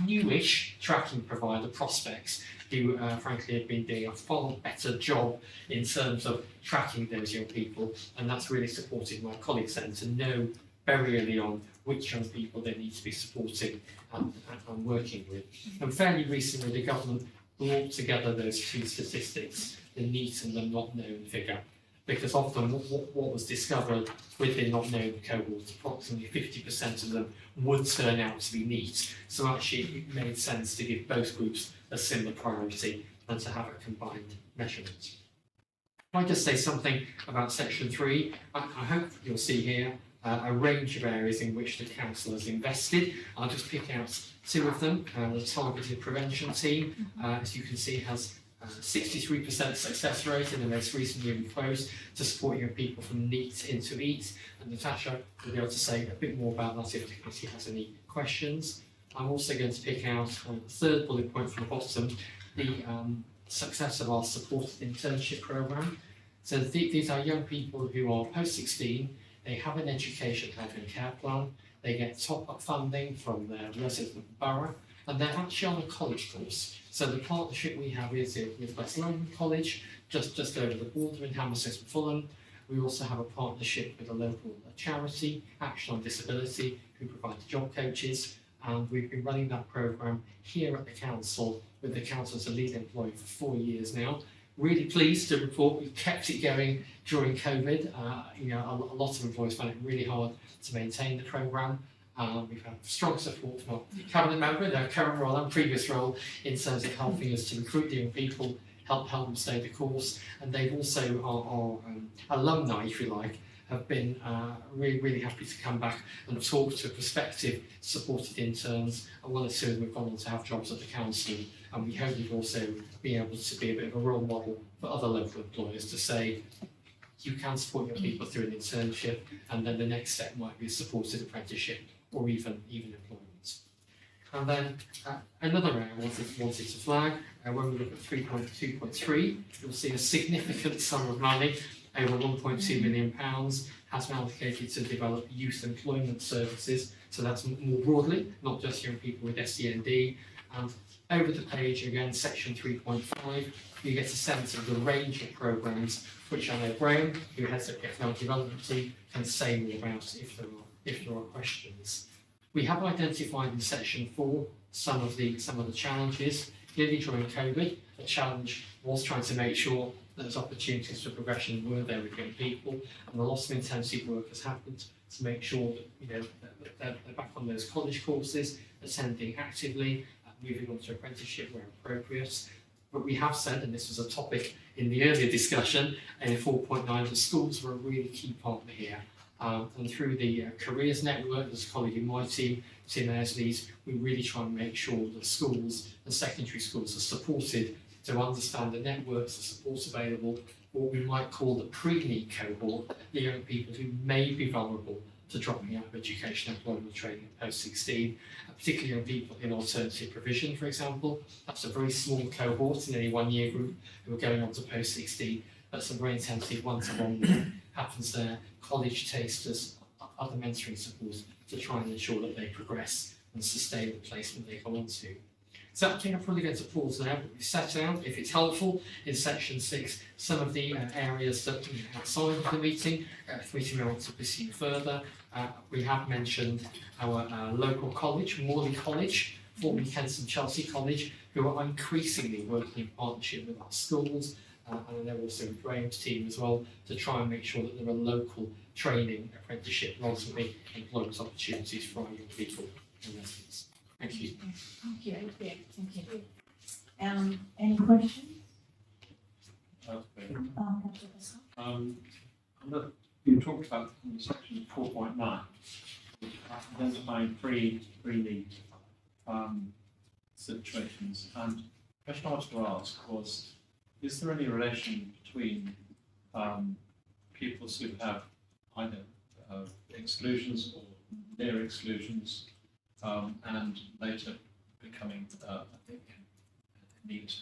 newish tracking provider, Prospects, who frankly have been doing a far better job in terms of tracking those young people, and that's really supported my colleagues then to know very early on which young people they need to be supporting and working with. And fairly recently the government brought together those 2 statistics, the NEET and the not known figure, because often what was discovered with the not known cohort, approximately 50% of them would turn out to be NEET. So actually it made sense to give both groups a similar priority and to have a combined measurement. If I just say something about section 3, I hope you'll see here a range of areas in which the council has invested. I'll just pick out 2 of them. The targeted prevention team, as you can see, has 63% success rate in the most recent year we closed to support young people from NEET into EAT. And Natasha will be able to say a bit more about that if the committee has any questions. I'm also going to pick out the 3rd bullet point from the bottom, the success of our supported internship programme. So these are young people who are post-16, they have an education, health and care plan, they get top-up funding from their resident borough, and they're actually on a college course. So the partnership we have is with West London College, just over the border in Hammersmith and Fulham. We also have a partnership with a local charity, Action on Disability, who provide job coaches, and we've been running that programme here at the council with the council as a lead employee for 4 years now. Really pleased to report we've kept it going during COVID. A lot of employees found it really hard to maintain the programme. We've had strong support from our cabinet member in their current role and previous role in terms of helping us to recruit the young people, help them stay the course, and they've also, our alumni, if you like, have been really happy to come back and talk to prospective supported interns, and well as soon we've gone on to have jobs at the council, and we hope we've also been able to be a bit of a role model for other local employers to say, you can support your people through an internship, and then the next step might be a supported apprenticeship or even employment. And then another area I wanted to flag, when we look at 3.2.3, you'll see a significant sum of money, over £1.2 million, has been allocated to develop youth employment services. So that's more broadly, not just young people with SEND. And over the page, again, section 3.5, you get a sense of the range of programmes, which I know Graham, who heads up the economic development team, can say more about if there are questions. We have identified in section 4 some of the challenges. Clearly during COVID, the challenge was trying to make sure those opportunities for progression were there with young people, and a lot of intensive work has happened to make sure that that they're back on those college courses, attending actively, moving on to apprenticeship where appropriate. But we have said, and this was a topic in the earlier discussion, in 4.9, that schools were a really key partner here. And through the careers network, there's a colleague in my team, Tim Airsleys, we really try and make sure that schools and secondary schools are supported to understand the networks, the support available, what we might call the pre-need cohort, the young people who may be vulnerable to dropping out of education, employment, training post-16, particularly young people in alternative provision, for example. That's a very small cohort in any 1 year group who are going on to post-16, but some very intensive one-to-one work happens there, college tasters, other mentoring support to try and ensure that they progress and sustain the placement they go on to. So I think I'm probably going to pause there, but we set out, if it's helpful, in section 6, some of the areas that outside of the meeting, if we want to pursue further. We have mentioned our local college, Morley College, formerly Kensington Chelsea College, who are increasingly working in partnership with our schools, and they're also with Graham's team as well, to try and make sure that there are local training, apprenticeship, and ultimately employment opportunities for our young people and residents. Thank you. Thank you. Any questions? Councillor Pascal? You talked about in section 4.9, identifying pre-need situations, and the question I wanted to ask was, is there any relation between pupils who have either exclusions or near exclusions and later becoming, I think, neat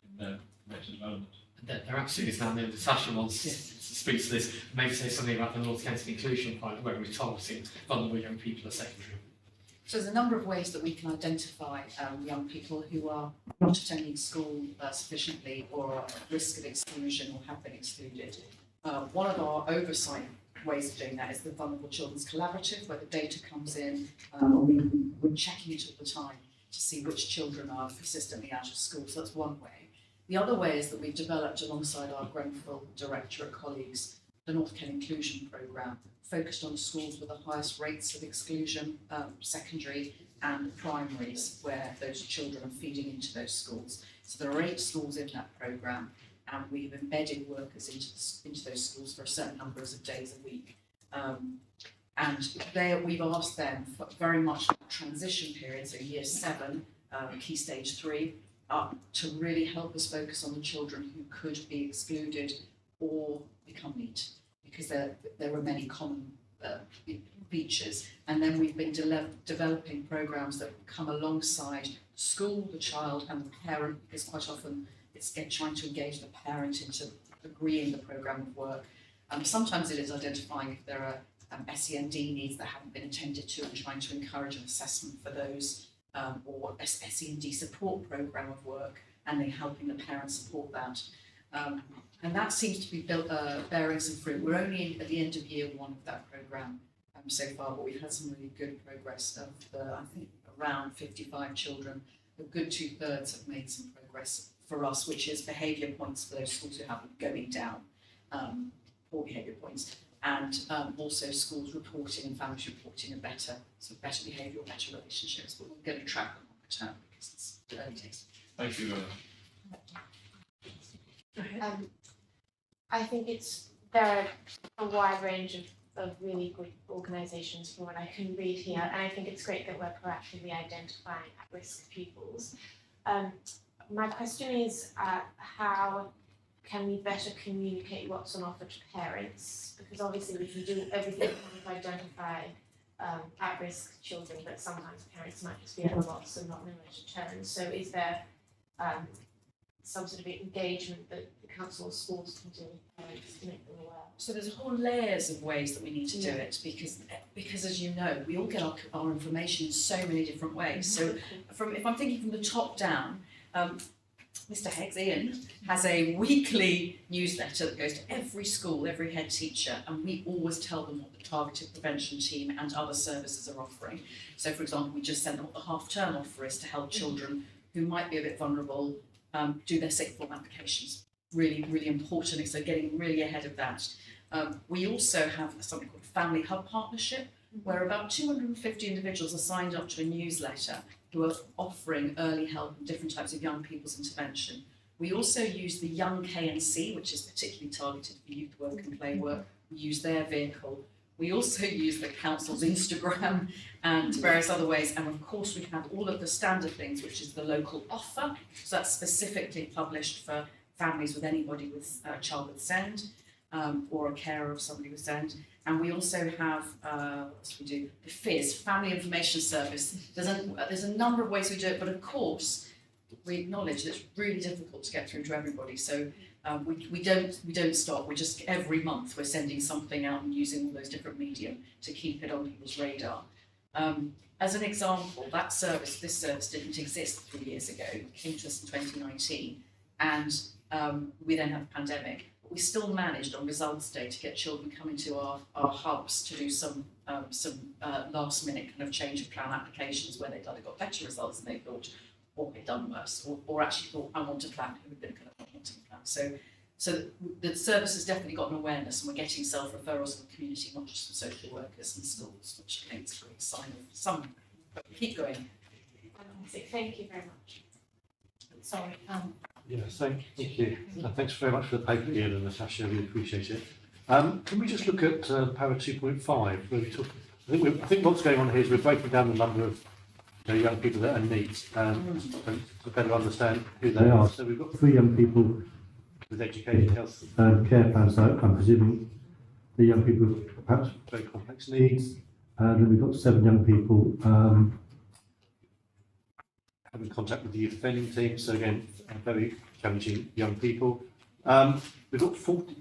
in their later development? There absolutely is now. Natasha wants to speak to this, maybe say something about the North Kensington Inclusion Pilot, where we're targeting vulnerable young people at secondary. So there's a number of ways that we can identify young people who are not attending school sufficiently or are at risk of exclusion or have been excluded. One of our oversight ways of doing that is the Vulnerable Children's Collaborative, where the data comes in, we're checking it all the time to see which children are persistently out of school. So that's one way. The other way is that we've developed alongside our Grenfell Directorate colleagues the North Kent Inclusion Programme, focused on schools with the highest rates of exclusion, secondary and primaries, where those children are feeding into those schools. So there are 8 schools in that programme, and we've embedded workers into those schools for a certain number of days a week. And we've asked them for very much that transition period, so year 7, key stage 3, to really help us focus on the children who could be excluded or become neat, because there are many common features. And then we've been developing programmes that come alongside school, the child and the parent, because quite often it's trying to engage the parent into agreeing the programme of work. Sometimes it is identifying if there are SEND needs that haven't been attended to and trying to encourage an assessment for those, or a SEND support programme of work, and then helping the parents support that. And that seems to be bearing some fruit. We're only at the end of year 1 of that programme so far, but we've had some really good progress. I think around 55 children, a good 2/3 have made some progress for us, which is behaviour points for those schools who have them going down, poor behaviour points, and also schools reporting and families reporting better behaviour, better relationships. But we're going to track them longer term because it's early days. Thank you. I think there are a wide range of really good organisations from what I can read here, and I think it's great that we're proactively identifying at-risk pupils. My question is, how can we better communicate what's on offer to parents? Because obviously we can do everything to identify at-risk children, but sometimes parents might just be at a loss and not know where to turn. So is there some sort of engagement that the council or schools can do with parents to make them aware? So there's whole layers of ways that we need to do it, because as you know, we all get our information in so many different ways. So if I'm thinking from the top down, Mr. Heggs, Ian, has a weekly newsletter that goes to every school, every head teacher, and we always tell them what the targeted prevention team and other services are offering. So for example, we just sent them what the half-term offer is to help children who might be a bit vulnerable do their sixth form applications. really, really important. So getting really ahead of that. We also have something called Family Hub Partnership, where about 250 individuals are signed up to a newsletter who are offering early help and different types of young people's intervention. We also use the Young KNC, which is particularly targeted for youth work and play work. We use their vehicle. We also use the council's Instagram and various other ways. And of course, we have all of the standard things, which is the local offer. So that's specifically published for families with anybody with a child with SEND, or a carer of somebody with SEND. And we also have, what else do we do? The FIS, Family Information Service. There's a number of ways we do it, but of course, we acknowledge that it's really difficult to get through to everybody. So we don't stop. We just, every month, we're sending something out and using all those different medium to keep it on people's radar. As an example, this service didn't exist 3 years ago. It came to us in 2019, and we then had the pandemic. We still managed on results day to get children coming to our hubs to do some last minute kind of change of plan applications where they'd either got better results than they thought, or they'd done worse, or actually thought, I want a plan, who had been kind of not wanting a plan. So the service has definitely got an awareness, and we're getting self-referrals from the community, not just from social workers and schools, which I think is a great sign of some, but keep going. Fantastic. Thank you very much. Sorry, Yes, thank you. Thanks very much for the paper, Ian and Natasha. We appreciate it. Can we just look at Para 2.5, where we talk? I think what's going on here is we're breaking down the number of young people that are NEET, and to better understand who they are. So we've got 3 young people with education, health, and care plans. So I'm presuming the young people with perhaps very complex needs, and then we've got 7 young people having contact with the youth offending team. So again, very challenging young people. We've got 40.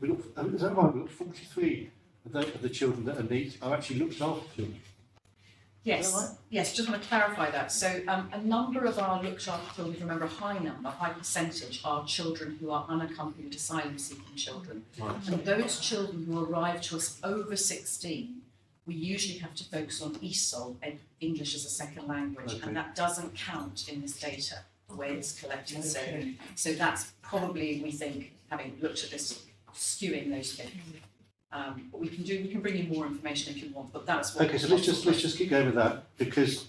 Is that right? We've got 43 of the children that are NEET are actually looked after children. Yes, yes, just want to clarify that. So a number of our looked after children, remember a high percentage, are children who are unaccompanied asylum seeking children. Right. And those children who arrive to us over 16, we usually have to focus on ESOL, English as a second language, Okay. and that doesn't count in this data, the way it's collected. So that's probably, we think, having looked at this, skewing those figures. But we can bring you more information if you want, but that's what. Okay, so let's just keep going with that, because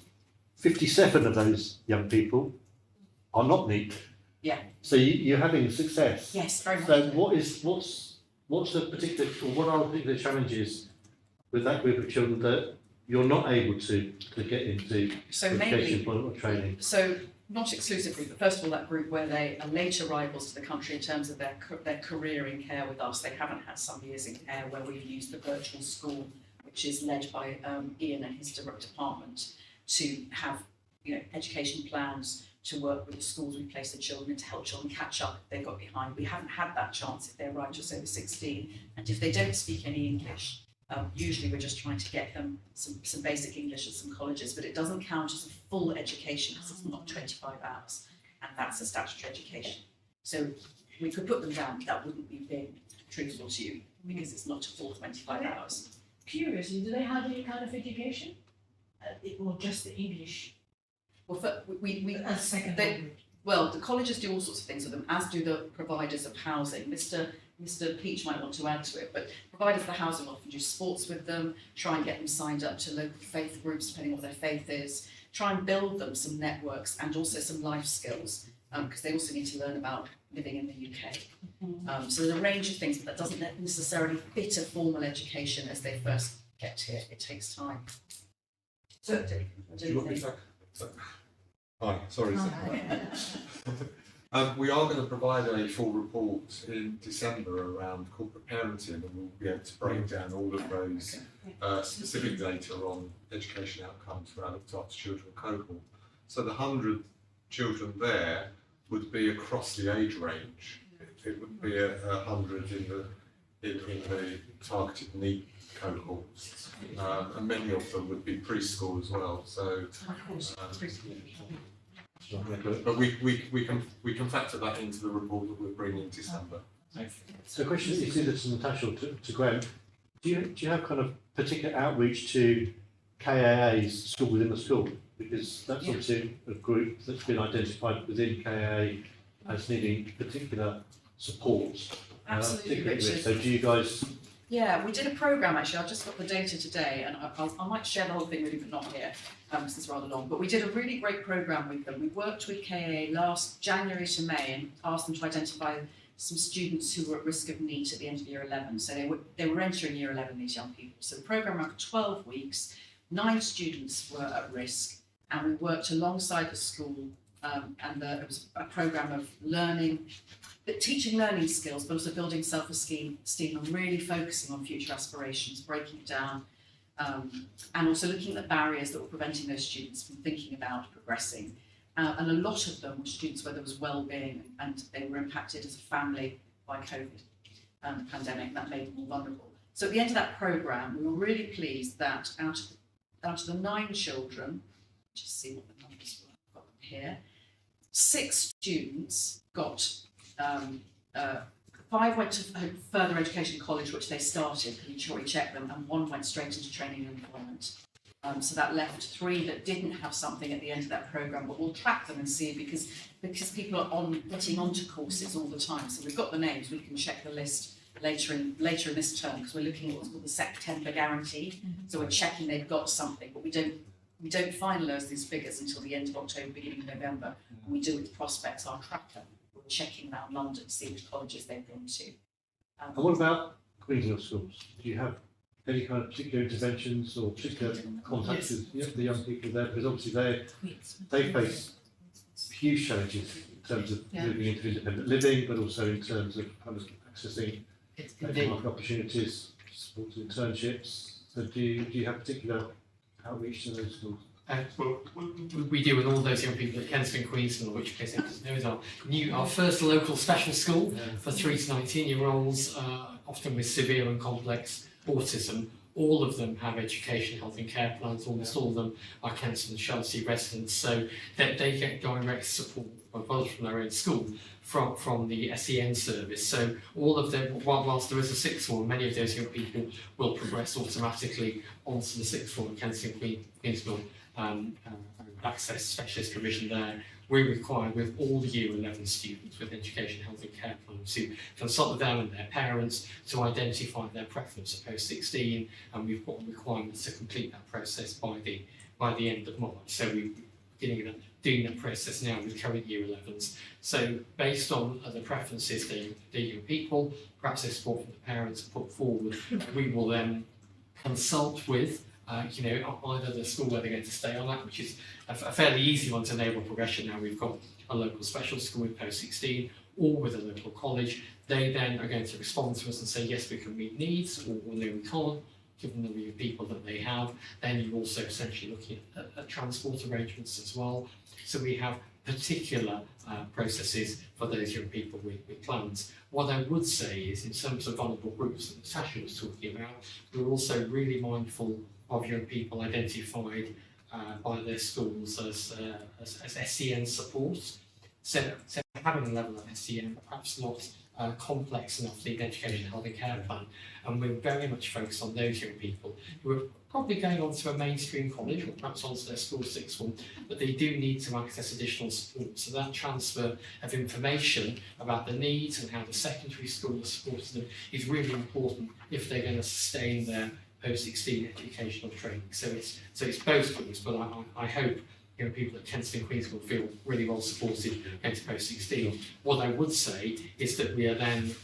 57 of those young people are not NEET. Yeah. So you're having success. Yes, very much. So what's the particular, or what are the particular challenges with that group of children that you're not able to get into So education, mainly, employment or training? so not exclusively, but first of all, that group where they are late arrivals to the country in terms of their career in care with us. They haven't had some years in care, where we've used the virtual school, which is led by Ian and his department, to have education plans, to work with the schools we place the children in, to help children catch up if they got behind. We haven't had that chance if they arrive just over 16, and if they don't speak any English. Usually we're just trying to get them some basic English at some colleges, but it doesn't count as a full education because it's not 25 hours, and that's a statutory education. So we could put them down, but that wouldn't be being truthful to you because it's not a full 25 hours. curiously, do they have any kind of education? Or just the English Well, we as second they- language? well, the colleges do all sorts of things with them, as do the providers of housing. Mr. Peach might want to add to it, but providers of the housing often do sports with them, try and get them signed up to local faith groups, depending on what their faith is, try and build them some networks and also some life skills, because they also need to learn about living in the UK. So there's a range of things, but that doesn't necessarily fit a formal education as they first get here. It takes time. So, I Do you want me don't to? Hi, sorry. We are going to provide a full report in December around corporate parenting, and we'll be able to break down all of those specific data on education outcomes for our looked after children cohort. So the 100 children there would be across the age range. It would be 100 in the targeted NEET cohorts, and many of them would be preschool as well. So. But we can factor that into the report that we're bringing in December. So the question is either to Natasha or to Graham. Do you have kind of particular outreach to KAA's school within the school? Because that's obviously a group that's been identified within KAA as needing particular support. Absolutely, particularly with Richard. this. So do you guys, Yeah, we did a programme actually, I've just got the data today and I might share the whole thing with you, but not here, because it's rather long. But we did a really great programme with them. We worked with KA last January to May and asked them to identify some students who were at risk of NEET at the end of year 11. So they were entering year 11, these young people. So the programme ran for 12 weeks, 9 students were at risk, and we worked alongside the school, it was a programme of teaching learning skills, but also building self-esteem and really focusing on future aspirations, breaking it down, and also looking at the barriers that were preventing those students from thinking about progressing. And a lot of them were students where there was well-being and they were impacted as a family by COVID pandemic, and that made them more vulnerable. So at the end of that programme, we were really pleased that out of the 9 children, just see what the numbers were, I've got them here, 6 students got 5 went to further education college, which they started, we checked them, and 1 went straight into training and employment. So that left 3 that didn't have something at the end of that programme, but we'll track them and see because people are getting onto courses all the time. So we've got the names, we can check the list later in this term because we're looking at what's called the September guarantee. So we're checking they've got something, but we don't finalise these figures until the end of October, beginning of November. And we do with Prospects, our tracker. We're checking around London to see which colleges they've gone to. and what about Queensland schools? Do you have any kind of particular interventions or particular contacts with the young people there? Because obviously they face huge challenges in terms of moving into independent living, but also in terms of kind of accessing economic opportunities, supporting internships. So do you have particular outreach to those schools? Well, we deal with all those young people at Kensington Queensland, which in case anyone doesn't know is our first local special school for 3 to 19-year-olds, often with severe and complex autism. All of them have education, health and care plans, almost all of them are Kensington Chelsea residents, so that they get direct support both from their own school, from the SEN service. So all of them, whilst there is a 6th form, many of those young people will progress automatically onto the 6th form Kensington Queensland access specialist provision there. We require with all the year 11 students with education, health and care plans to consult with them and their parents to identify their preference at post-16, and we've got requirements to complete that process by the end of March. So we're doing that process now with current year 11s. So based on the preferences the young people, perhaps their support from the parents put forward, we will then consult with either the school where they're going to stay on that, which is a fairly easy one to enable progression. Now we've got a local special school with post-16 or with a local college. They then are going to respond to us and say, yes, we can meet needs, or no, we can't, given the number of people that they have. Then you're also essentially looking at transport arrangements as well. So we have particular processes for those young people with plans. What I would say is, in terms of vulnerable groups that Natasha was talking about, we're also really mindful of young people identified by their schools as SEN support. So having a level of SEN, perhaps not complex enough to need an education, health and care plan, and we're very much focused on those young people who are probably going on to a mainstream college or perhaps onto their school 6th form, but they do need to access additional support. So that transfer of information about the needs and how the secondary school is supporting them is really important if they're going to sustain their post-16 educational training. So it's both groups, but I hope people at Kensington Queens will feel really well supported going to post-16. What I would say is that we are then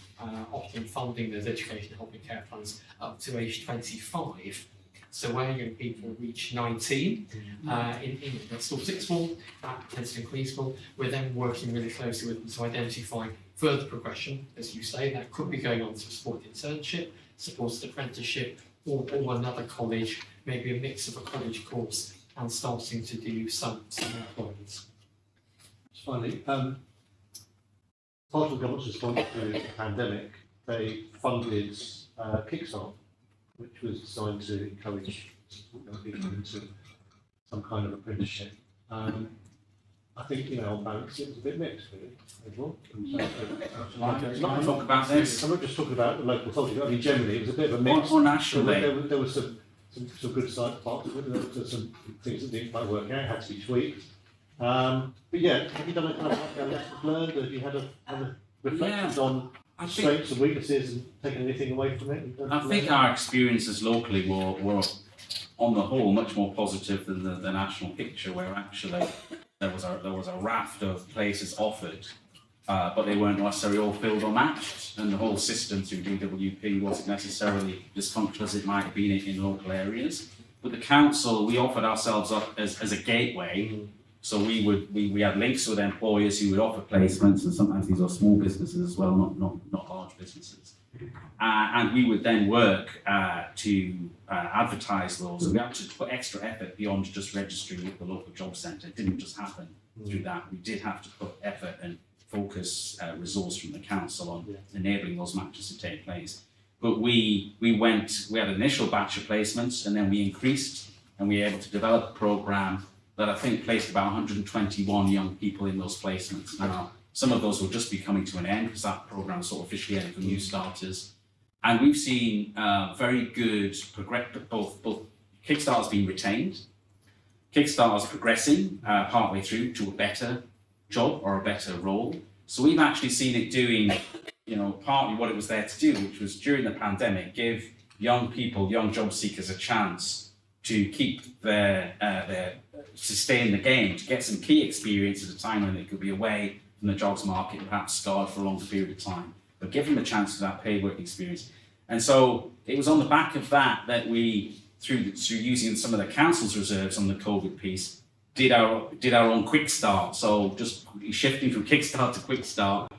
often funding those education, health and care plans up to age 25. So where young people reach 19 in their school 6th form at Kensington Queens School, we're then working really closely with them to identify further progression, as you say. That could be going on to a support internship, supported apprenticeship, or another college, maybe a mix of a college course and starting to do some employments. Finally, part of the government's response to the pandemic, they funded Kickstart, which was designed to encourage young people into some kind of apprenticeship. I think, on balance, it was a bit mixed, really, overall. Not talk about this. I'm not just talking about the local authority, I mean, generally, it was a bit of a mix. Or nationally. There was some good side parts of it, there were some things that didn't quite work out, had to be tweaked. But yeah, have you done a kind of lessons learned, or have you had a reflections on I think, strengths and weaknesses and taking anything away from it? I think our experiences locally were on the whole much more positive than the national picture, where actually there was a raft of places offered, but they weren't necessarily all filled or matched, and the whole system through DWP wasn't necessarily dysfunctional as it might have been in local areas. But the council, we offered ourselves up as a gateway. So we had links with employers who would offer placements, and sometimes these are small businesses as well, not large businesses. And we would then work to advertise those. And we had to put extra effort beyond just registering with the local job centre. It didn't just happen through that. We did have to put effort and focus resource from the council on enabling those matches to take place. But we had an initial batch of placements, and then we increased, and we were able to develop a programme that I think placed about 121 young people in those placements. Now, some of those will just be coming to an end because that programme sort of officially ended for new starters. And we've seen very good both Kickstarter's been retained, Kickstarter's progressing partway through to a better job or a better role. So we've actually seen it doing, partly what it was there to do, which was during the pandemic, give young people, young job seekers a chance to keep sustain the game, to get some key experience at a time when they could be away from the jobs market, perhaps scarred for a longer period of time, but give them a chance to that paid work experience. And so it was on the back of that we, through using some of the council's reserves on the COVID piece, did our own quick start. So just shifting from Kickstart to Quick Start,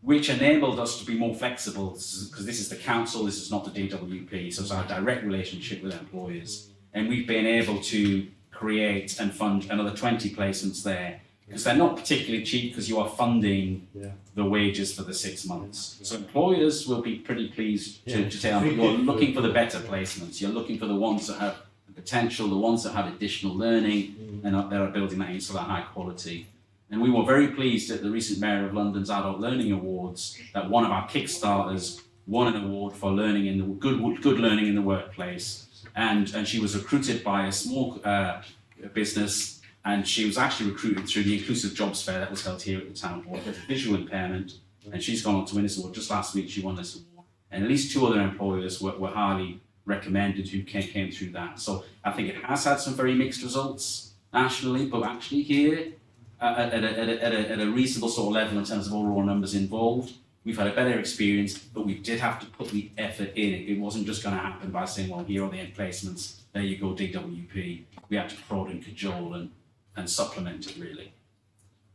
which enabled us to be more flexible, because this is the council, this is not the DWP, so it's our direct relationship with employers. And we've been able to create and fund another 20 placements there, because they're not particularly cheap, because you are funding the wages for the 6 months. So employers will be pretty pleased to tell you you're looking for the better placements, you're looking for the ones that have the potential, the ones that have additional learning, and that are building that into that high quality. And we were very pleased at the recent Mayor of London's Adult Learning Awards that one of our Kickstarters won an award for learning in the good learning in the workplace. And she was recruited by a small business, and she was actually recruited through the Inclusive Jobs Fair that was held here at the Town Hall. She has a visual impairment, and she's gone on to win this award. Just last week she won this award. And at least 2 other employers were highly recommended who came through that. So I think it has had some very mixed results nationally, but actually here at a reasonable sort of level in terms of overall numbers involved, we've had a better experience, but we did have to put the effort in. It wasn't just going to happen by saying, well, here are the placements, there you go, DWP. We had to prod and cajole and supplement it, really.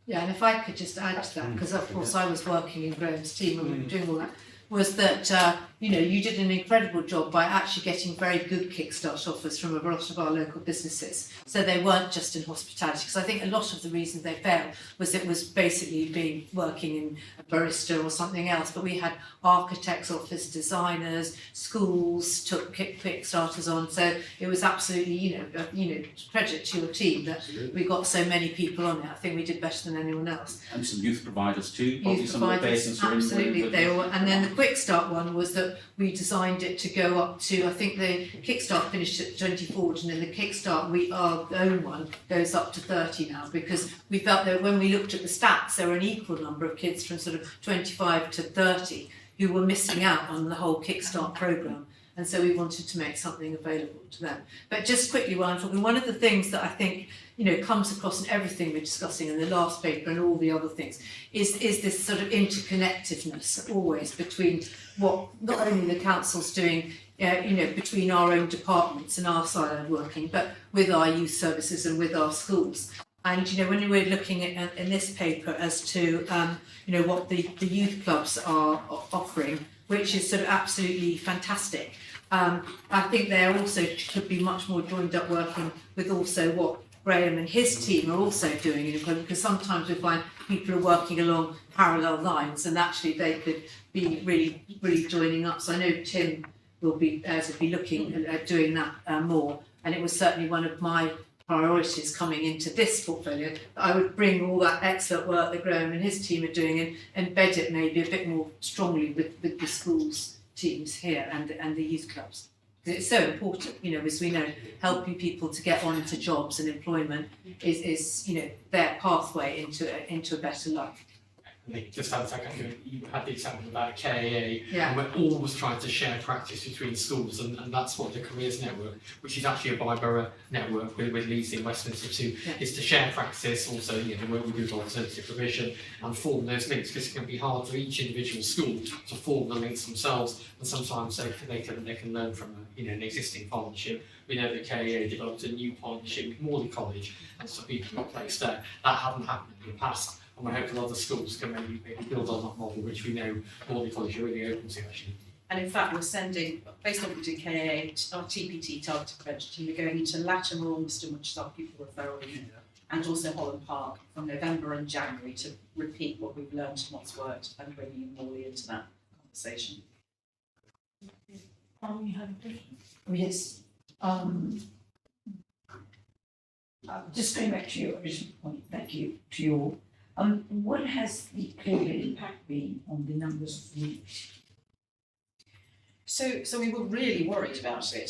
Yeah, and if I could just add to that, because of course I was working in Graham's team and we were doing all that, was that you did an incredible job by actually getting very good Kickstart offers from a lot of our local businesses. So they weren't just in hospitality, because I think a lot of the reason they failed was it was basically working in a barista or something else. But we had architects, office designers, schools took Kickstarters on. So it was absolutely, credit to your team that we got so many people on it. I think we did better than anyone else. And some youth providers too. Youth providers, absolutely. They were, and then the Quick Start one was that we designed it to go up to, I think the Kickstart finished at 24, and then the Kickstart, our own one, goes up to 30 now, because we felt that when we looked at the stats, there were an equal number of kids from sort of 25 to 30 who were missing out on the whole Kickstart programme. And so we wanted to make something available to them. But just quickly while I'm talking, one of the things that I think comes across in everything we're discussing in the last paper and all the other things is this sort of interconnectedness always between what not only the council's doing, between our own departments and our siloed working, but with our youth services and with our schools. And when we're looking at in this paper as to what the youth clubs are offering, which is sort of absolutely fantastic. I think there also could be much more joined up working with also what Graham and his team are also doing in employment, because sometimes we find people are working along parallel lines and actually they could be really, really joining up. So I know Tim will be looking at doing that more, and it was certainly one of my priorities coming into this portfolio, that I would bring all that excellent work that Graham and his team are doing and embed it maybe a bit more strongly with the schools teams here and the youth clubs. Because it's so important, as we know, helping people to get on into jobs and employment is their pathway into a better life. And they just had you had the example about KAA, Yeah. and we're always trying to share practice between schools, and that's what the Careers Network, which is actually a bi-borough network with Leeds in Westminster too, is to share practice, also the work we do with alternative provision, and form those links, because it can be hard for each individual school to form the links themselves, and sometimes they can learn from an existing partnership. We know that KAA developed a new partnership with Morley College, and some people were placed there. That hadn't happened in the past. And we're hoping other schools can maybe build on that model, which we know Morley College are really open to actually. And in fact, we're sending, based on what we do KAA, our TPT, targeted prevention team, we're going into Latimer, Ormiston, which is our pupil referral unit, and also Holland Park from November and January to repeat what we've learned and what's worked and bringing Morley into that conversation. You have a question? Oh, yes. Just going back to your original point, thank you to you all. What has the COVID impact been on the numbers of weeks? So we were really worried about it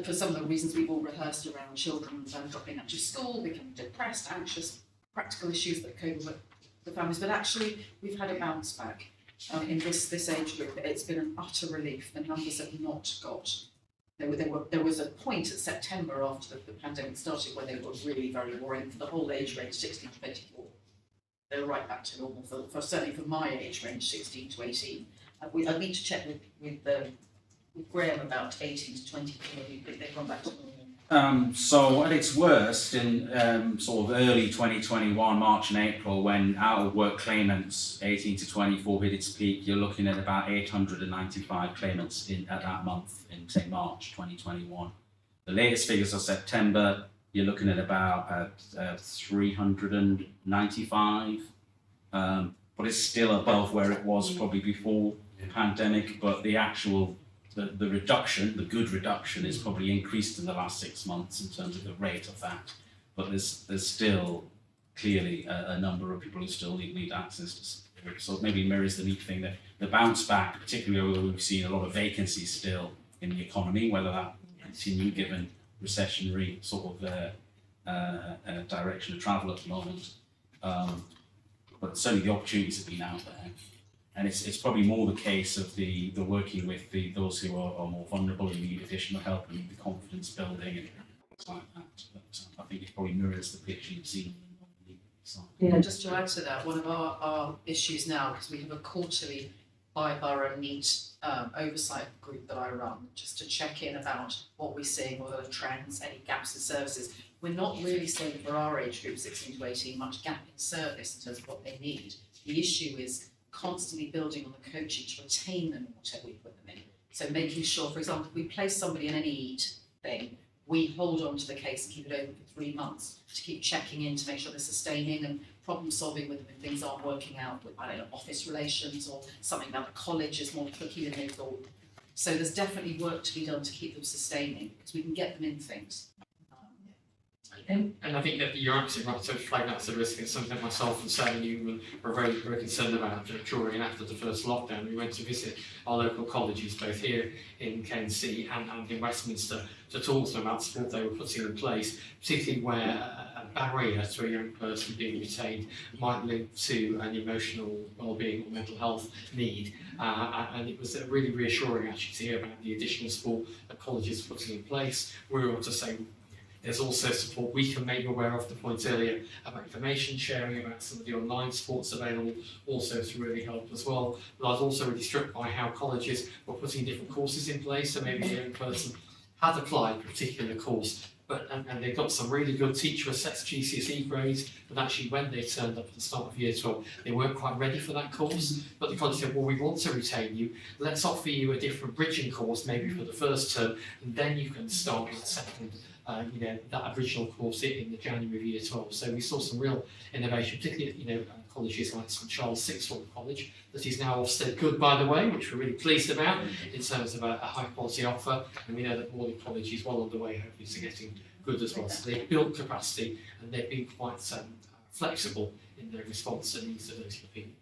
for some of the reasons we've all rehearsed around children dropping out of school, becoming depressed, anxious, practical issues that COVID with the families. But actually, we've had a bounce back in this age group. It's been an utter relief. The numbers have not got. There was a point at September after the pandemic started when they were really very worrying for the whole age range, 16 to 24. They're right back to normal for certainly for my age range, 16 to 18. I need to check with Graham about 18 to 24. You think they've gone back to normal? So at its worst in sort of early 2021, March and April, when out of work claimants 18 to 24 hit its peak, you're looking at about 895 claimants at that month in say March 2021. The latest figures are September, you're looking at about 395, but it's still above where it was probably before the pandemic, but the actual the reduction, the good reduction, is probably increased in the last 6 months in terms of the rate of that. But there's still clearly a number of people who still need access to support. So it maybe mirrors the neat thing that the bounce back, particularly where we've seen a lot of vacancies still in the economy, whether that continue given recessionary sort of direction of travel at the moment. But certainly the opportunities have been out there. And it's probably more the case of the working with those who are more vulnerable and need additional help and need the confidence building and things like that. But I think it probably mirrors the picture you've seen on the side. Yeah, just to add to that, one of our issues now, because we have a quarterly bi-borough needs oversight group that I run, just to check in about what we're seeing, what are the trends, any gaps in services. We're not really seeing for our age group, 16 to 18, much gap in service in terms of what they need. The issue is constantly building on the coaching to retain them in whatever we put them in. So making sure, for example, if we place somebody in any EAT thing, we hold on to the case and keep it open for 3 months to keep checking in to make sure they're sustaining and problem solving with them if things aren't working out with, I don't know, office relations or something about the college is more tricky than they thought. So there's definitely work to be done to keep them sustaining because we can get them in things. And I think that you're absolutely right to flag that as a risk. It's something that myself and Sam and you were very, very concerned about during and after the first lockdown. We went to visit our local colleges, both here in Kensington and in Westminster, to talk to them about what they were putting in place, particularly where a barrier to a young person being retained might link to an emotional well-being or mental health need. And it was really reassuring actually to hear about the additional support that colleges are putting in place. We were able to say, there's also support we can make you aware of, the point earlier about information sharing about some of the online supports available, also to really help as well. But I was also really struck by how colleges were putting different courses in place, so maybe a young person had applied for a particular course, and they got some really good teacher assessed GCSE grades, but actually when they turned up at the start of year 12, they weren't quite ready for that course. But the college said, well, we want to retain you, let's offer you a different bridging course, maybe for the first term, and then you can start with the second that original course in the January of year 12. So we saw some real innovation, particularly colleges like St Charles Sixth Form College, that is now Ofsted Good, by the way, which we're really pleased about in terms of a high quality offer. And we know that Morley College is well underway, hopefully, to getting good as well. So they've built capacity and they've been quite flexible in their response to the needs of those people.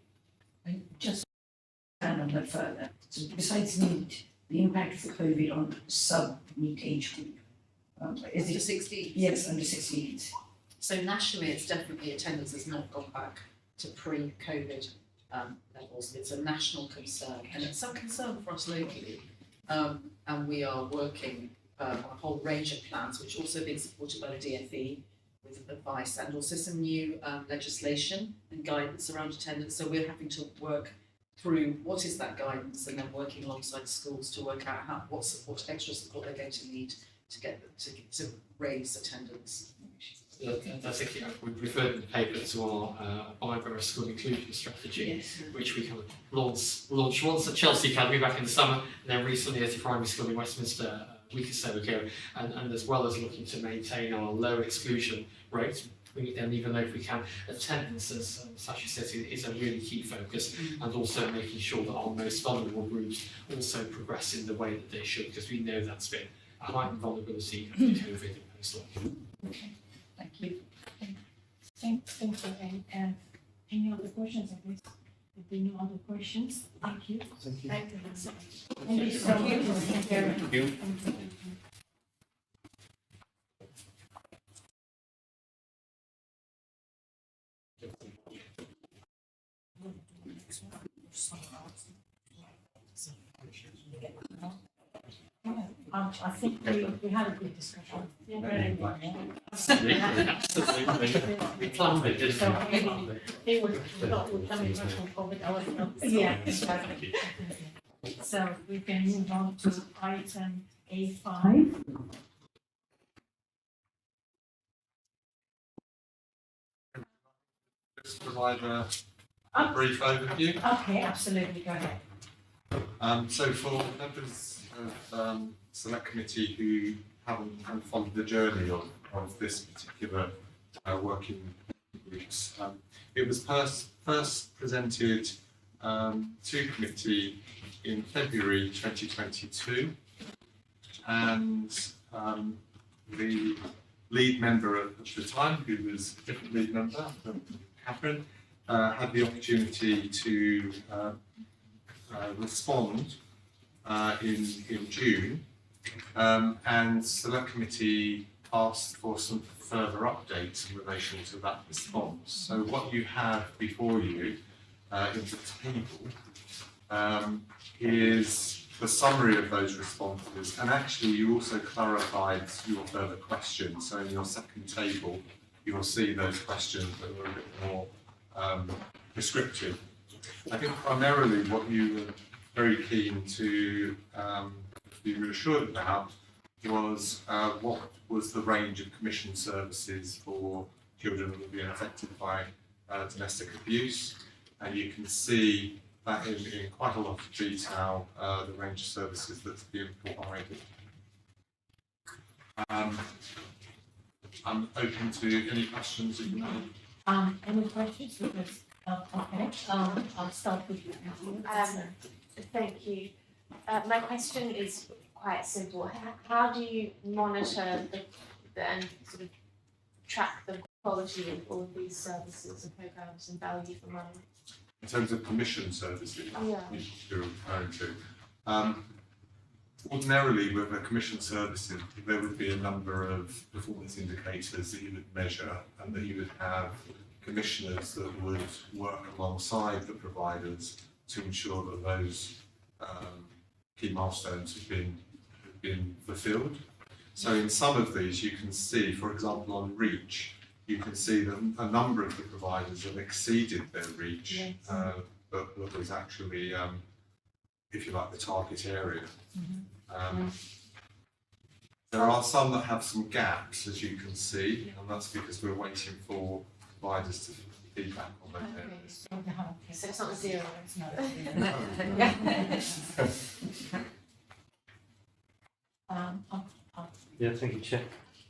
And just to expand on that further, so besides NEET, the impact of COVID on sub-NEET age group. Is Under it 16? Yes, under 16s. So nationally, it's definitely attendance has not gone back to pre-COVID levels. It's a national concern, and it's a concern for us locally. And we are working on a whole range of plans, which also been supported by the DFE with advice, and also some new legislation and guidance around attendance. So we're having to work through what is that guidance, and then working alongside schools to work out what extra support they're going to need to get to raise attendance. I think we've referred in the paper to our Byborough School Inclusion Strategy, which we kind of launched once at Chelsea Academy back in the summer, and then recently at a primary school in Westminster a week or so ago, and as well as looking to maintain our low exclusion rate, and even though if we can, attendance, as Sashi says, is a really key focus, and also making sure that our most vulnerable groups also progress in the way that they should, because we know that's been a heightened vulnerability after COVID and post-lockdown. Okay, thank you. Thank you. And any other questions of this? If there are no other questions, thank you. Thank you. Thank you. Thank you so much. Thank you. I think we had a good discussion. Absolutely. We planned it, didn't So we? maybe they would coming from COVID ourselves. Yeah, exactly. So we can move on to item A5. Just provide a brief overview. Okay, absolutely, go ahead. So for members of select committee who haven't followed the journey of this particular working groups, it was first presented to committee in February 2022, and the lead member at the time, who was a different lead member, Catherine, had the opportunity to respond in June, and select committee asked for some further updates in relation to that response. So what you have before you in the table is the summary of those responses, and actually you also clarified your further questions. So in your second table, you will see those questions that were a bit more prescriptive. I think primarily what you were very keen to be reassured about was what was the range of commission services for children that were being affected by domestic abuse, and you can see that in quite a lot of detail, the range of services that's being provided. I'm open to any questions that you have. Any questions? Because, okay, I'll start with you. Thank you. My question is quite simple. How do you monitor and sort of track the quality of all of these services and programs and value for money? In terms of commission services, Yeah. you're referring to. Ordinarily, with a commission services, there would be a number of performance indicators that you would measure, and that you would have commissioners that would work alongside the providers to ensure that those key milestones have been fulfilled. So in some of these, you can see, for example, on reach, you can see that a number of the providers have exceeded their reach, Yes. but that was actually, if you like, the target area. There are some that have some gaps, as you can see, and that's because we're waiting for providers to feedback on those areas. Okay. So it's not zero. It's not. Yeah, thank you, Chair.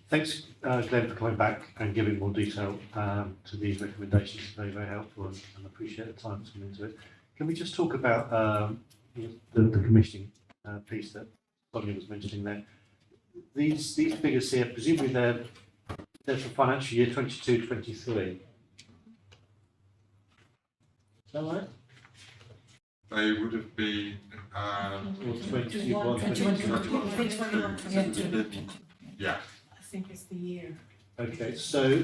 Thanks, Glenn, for coming back and giving more detail to these recommendations. Very, very helpful, and I appreciate the time that's gone into it. Can we just talk about the commissioning piece that Sonia was mentioning there? These figures here, presumably they're for financial year 22-23. Is that right? They would have been, Or 21, 22? yeah. I think it's the year. Okay, so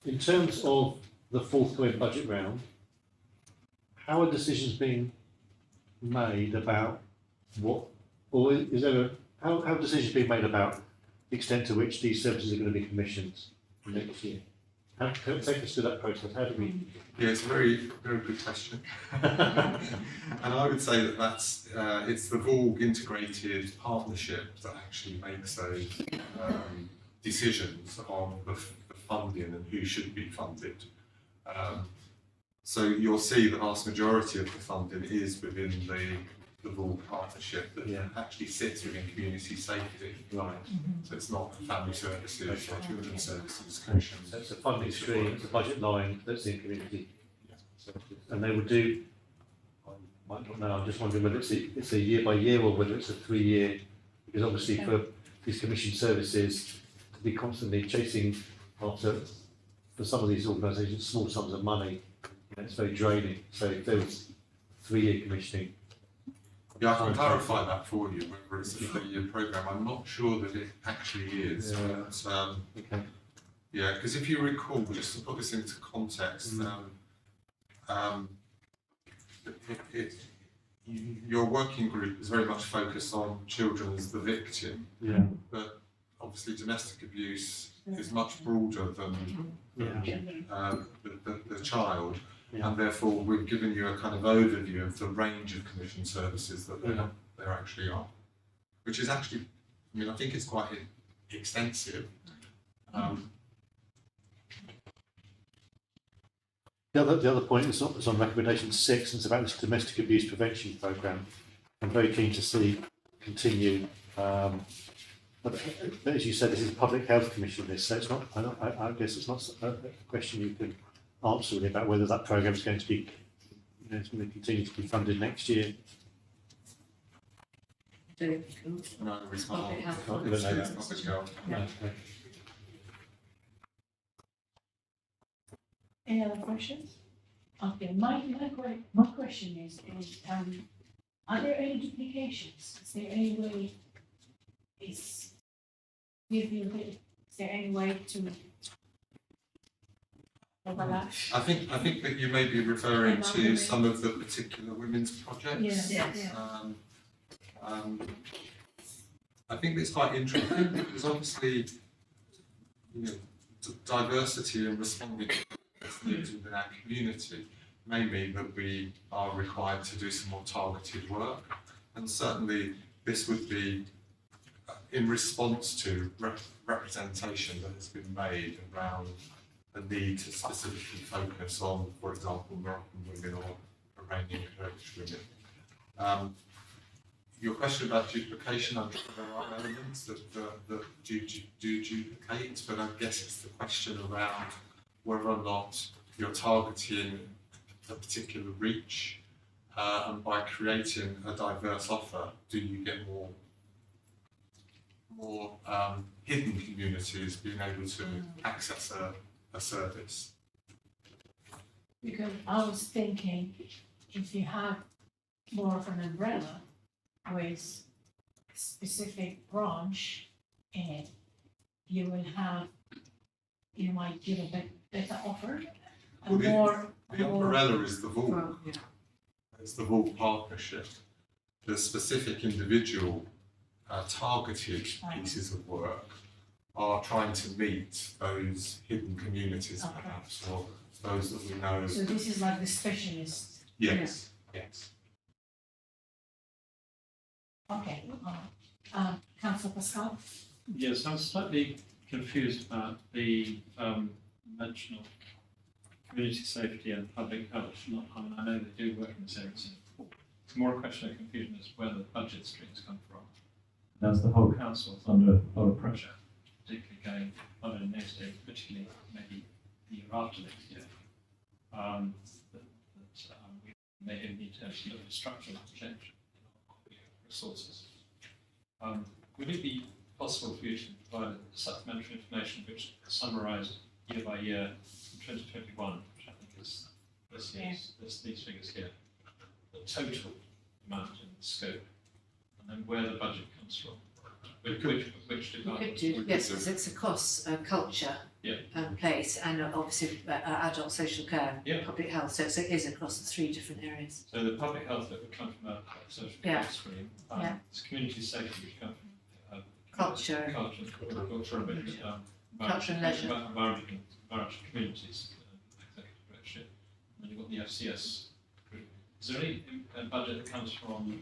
in terms of the forthcoming budget round, how are decisions being made about what, or is there how are decisions being made about the extent to which these services are going to be commissioned next year? Take us through that process. How do we? Yeah, it's a very, very good question. And I would say that it's the VALG integrated partnership that actually makes those decisions on the funding and who should be funded. So you'll see the vast majority of the funding is within the VALG partnership that actually sits within community safety. Right. So it's not family services or children's services commission. So it's a funding stream, it's a budget line that's in community. And they would do, I might not know, I'm just wondering whether it's a year by year or whether it's a 3 year, because obviously for these commission services to be constantly chasing after, for some of these organisations, small sums of money, it's very draining. So if there was 3 year commissioning. Yeah, I can clarify that for you, whether it's a 3 year programme. I'm not sure that it actually is. But, yeah, because if you recall, just to put this into context, your working group is very much focused on children as the victim, but obviously domestic abuse is much broader than the child, and therefore we've given you a kind of overview of the range of commission services that there actually are, which is actually, I mean, I think it's quite extensive. The other point is on recommendation 6, and it's about this domestic abuse prevention programme. I'm very keen to see continue. But as you said, this is a Public Health Commission, so it's not. I guess it's not a question you can answer really about whether that programme is going to be, it's going to continue to be funded next year. No, it's not. Public health. It's public health. No. Any other questions? Okay, my question is, are there any duplications? Is there any way, is there any way to overlap? I think that you may be referring to some of the particular women's projects. Yes. I think it's quite interesting because obviously, diversity and responding to needs within our community may mean that we are required to do some more targeted work, and certainly this would be in response to representation that has been made around the need to specifically focus on, for example, Moroccan women or Iranian Kurdish women. Your question about duplication, I'm sure there are elements that do duplicate, but I guess it's the question around whether or not you're targeting a particular reach, and by creating a diverse offer, do you get more hidden communities being able to access a service? Because I was thinking, if you have more of an umbrella with specific branch in it, you might give a better offer. Well, the umbrella is the VALG. It's the VALG partnership. The specific individual targeted pieces of work are trying to meet those hidden communities, perhaps, or those that we know. So this is like the specialist. Yes. Okay. Councillor Pascal? Yes, I'm slightly confused about the mention of community safety and public health. I know they do work in this area. It's more a question of confusion as to where the budget streams come from. And as the whole council is under a lot of pressure, particularly going not only next year, particularly maybe the year after next year, we may need to actually look at structural change in our resources. Would it be possible for you to provide supplementary information which summarised year by year in 2021, which I think is these figures here, the total amount and scope, and then where the budget comes from? Which We department? could do, yes, because it's across culture, Yeah. place, and obviously adult social care, Yeah. public health, so it is across the 3 different areas. So the public health that would come from our social Yeah. care stream, Yeah. it's community safety which come from Culture. culture, Culture and leisure. environmental communities, executive directorship, and then you've got the FCS group. Is there any budget that comes from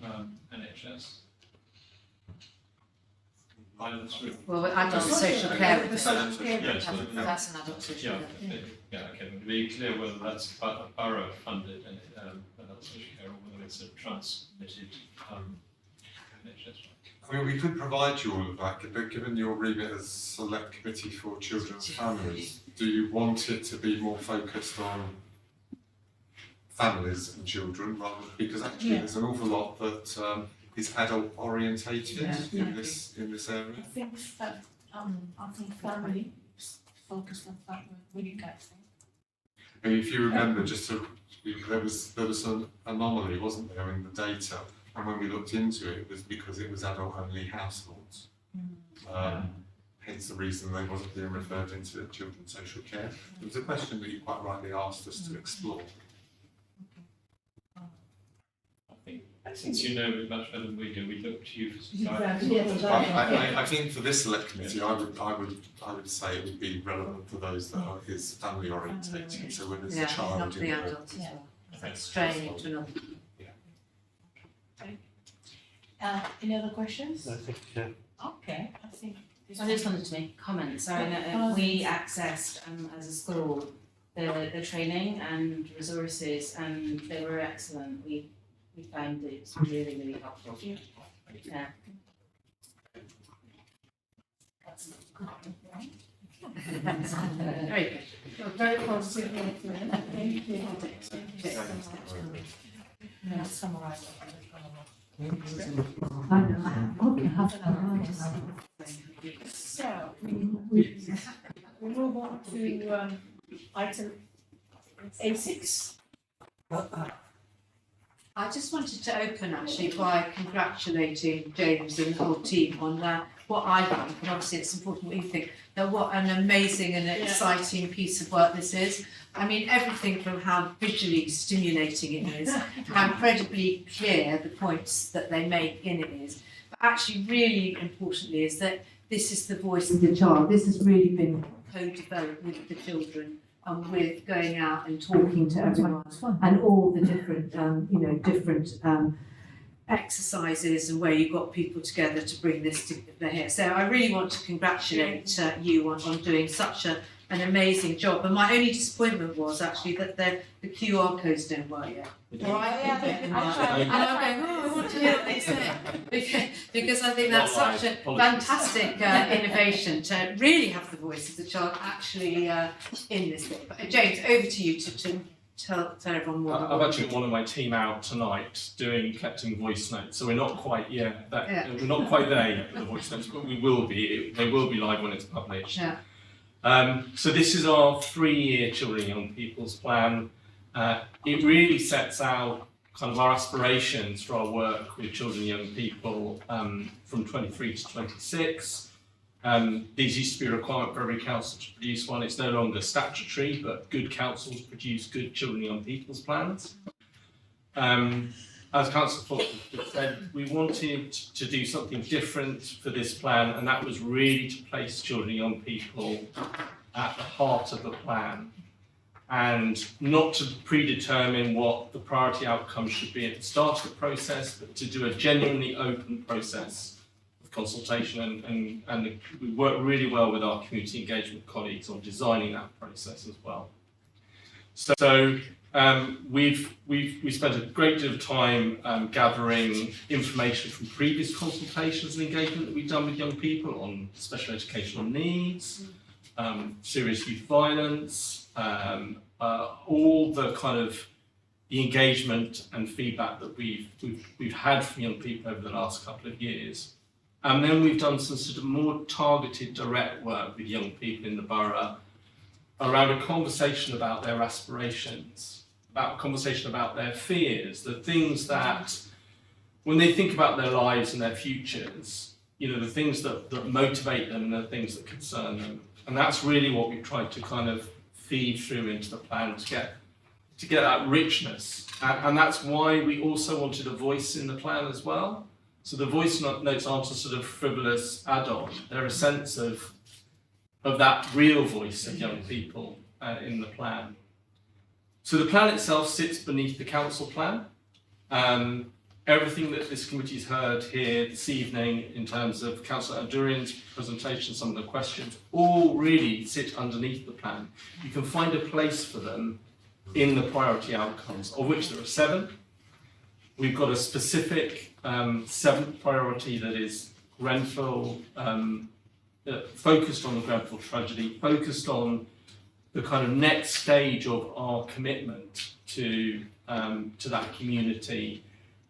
NHS? Either through. Well, adult social care, The social care. Yes, well, that's an adult social Yeah, care. yeah, okay, but to be clear whether that's borough funded adult social care or whether it's a transmitted NHS. I mean, we could provide you all of that, but given your remit as select committee for children and families, do you want it to be more focused on families and children rather because actually Yeah. there's an awful lot that is adult orientated Yeah. in this area. I think family focus on family really good thing. I mean, if you remember, there was an anomaly, wasn't there, in the data, and when we looked into it, it was because it was adult-only households. Hence the reason they wasn't being referred into children's social care. It was a question that you quite rightly asked us to explore. I think since you know it much better than we do, we look to you for some Exactly, guidance. yes, I think for this select committee, I would say it would be relevant for those that is family orientated. So when there's a Yeah, child not in the the adults as Yeah. well. That's straying into another. Any other questions? No, thank you, Chair. Okay, I think. I just wanted to make a comment. So we accessed as a school the training and resources, and they were excellent. We found it really, really helpful. Yeah. Very good. Very positive. Thank you. Yeah, summarize. So, we move on to item A6. I just wanted to open actually by congratulating James and the whole team on what I think, and obviously it's important what you think, that what an amazing and exciting piece of work this is. I mean, everything from how visually stimulating it is, how incredibly clear the points that they make in it is, but actually really importantly is that this is the voice of the child. This has really been co-developed with the children and with going out and talking to everyone and all the different, exercises and where you got people together to bring this together here. So I really want to congratulate you on doing such an amazing job. And my only disappointment was actually that the QR codes don't work yet. All right? And I'm going, I want to hear what they say. Because I think that's such a fantastic innovation to really have the voice of the child actually in this thing. But James, over to you to tell everyone more. I've actually got one of my team out tonight collecting voice notes, so we're not quite we're not quite there yet with the voice notes, but we will be. They will be live when it's published. Yeah. So this is our 3-year Children and Young People's Plan. It really sets out kind of our aspirations for our work with children and young people from 23 to 26. These used to be a requirement for every council to produce one. It's no longer statutory, but good councils produce good children and young people's plans. As Councillor Fulton said, we wanted to do something different for this plan, and that was really to place children and young people at the heart of the plan, and not to predetermine what the priority outcomes should be at the start of the process, but to do a genuinely open process of consultation, and we work really well with our community engagement colleagues on designing that process as well. So we've spent a great deal of time gathering information from previous consultations and engagement that we've done with young people on special educational needs, serious youth violence, all the kind of the engagement and feedback that we've had from young people over the last couple of years. And then we've done some sort of more targeted direct work with young people in the borough around a conversation about their aspirations, about a conversation about their fears, the things that, when they think about their lives and their futures, the things that motivate them and the things that concern them. And that's really what we've tried to kind of feed through into the plan to get that richness. And that's why we also wanted a voice in the plan as well. So the voice notes aren't a sort of frivolous add-on. They're a sense of that real voice of young people in the plan. So the plan itself sits beneath the council plan. Everything that this committee's heard here this evening in terms of Councillor Adurian's presentation, some of the questions, all really sit underneath the plan. You can find a place for them in the priority outcomes, of which there are 7. We've got a specific 7th priority that is Grenfell, focused on the Grenfell tragedy, focused on the kind of next stage of our commitment to that community.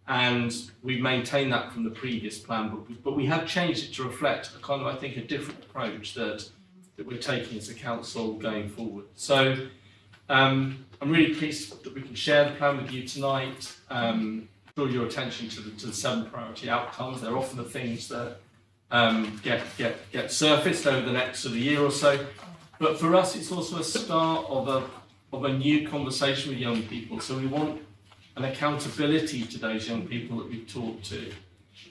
And we've maintained that from the previous plan, but we have changed it to reflect a kind of, I think, a different approach that we're taking as a council going forward. So I'm really pleased that we can share the plan with you tonight. Draw your attention to the 7 priority outcomes. They're often the things that get surfaced over the next sort of year or so. But for us, it's also a start of a new conversation with young people. So we want an accountability to those young people that we've talked to.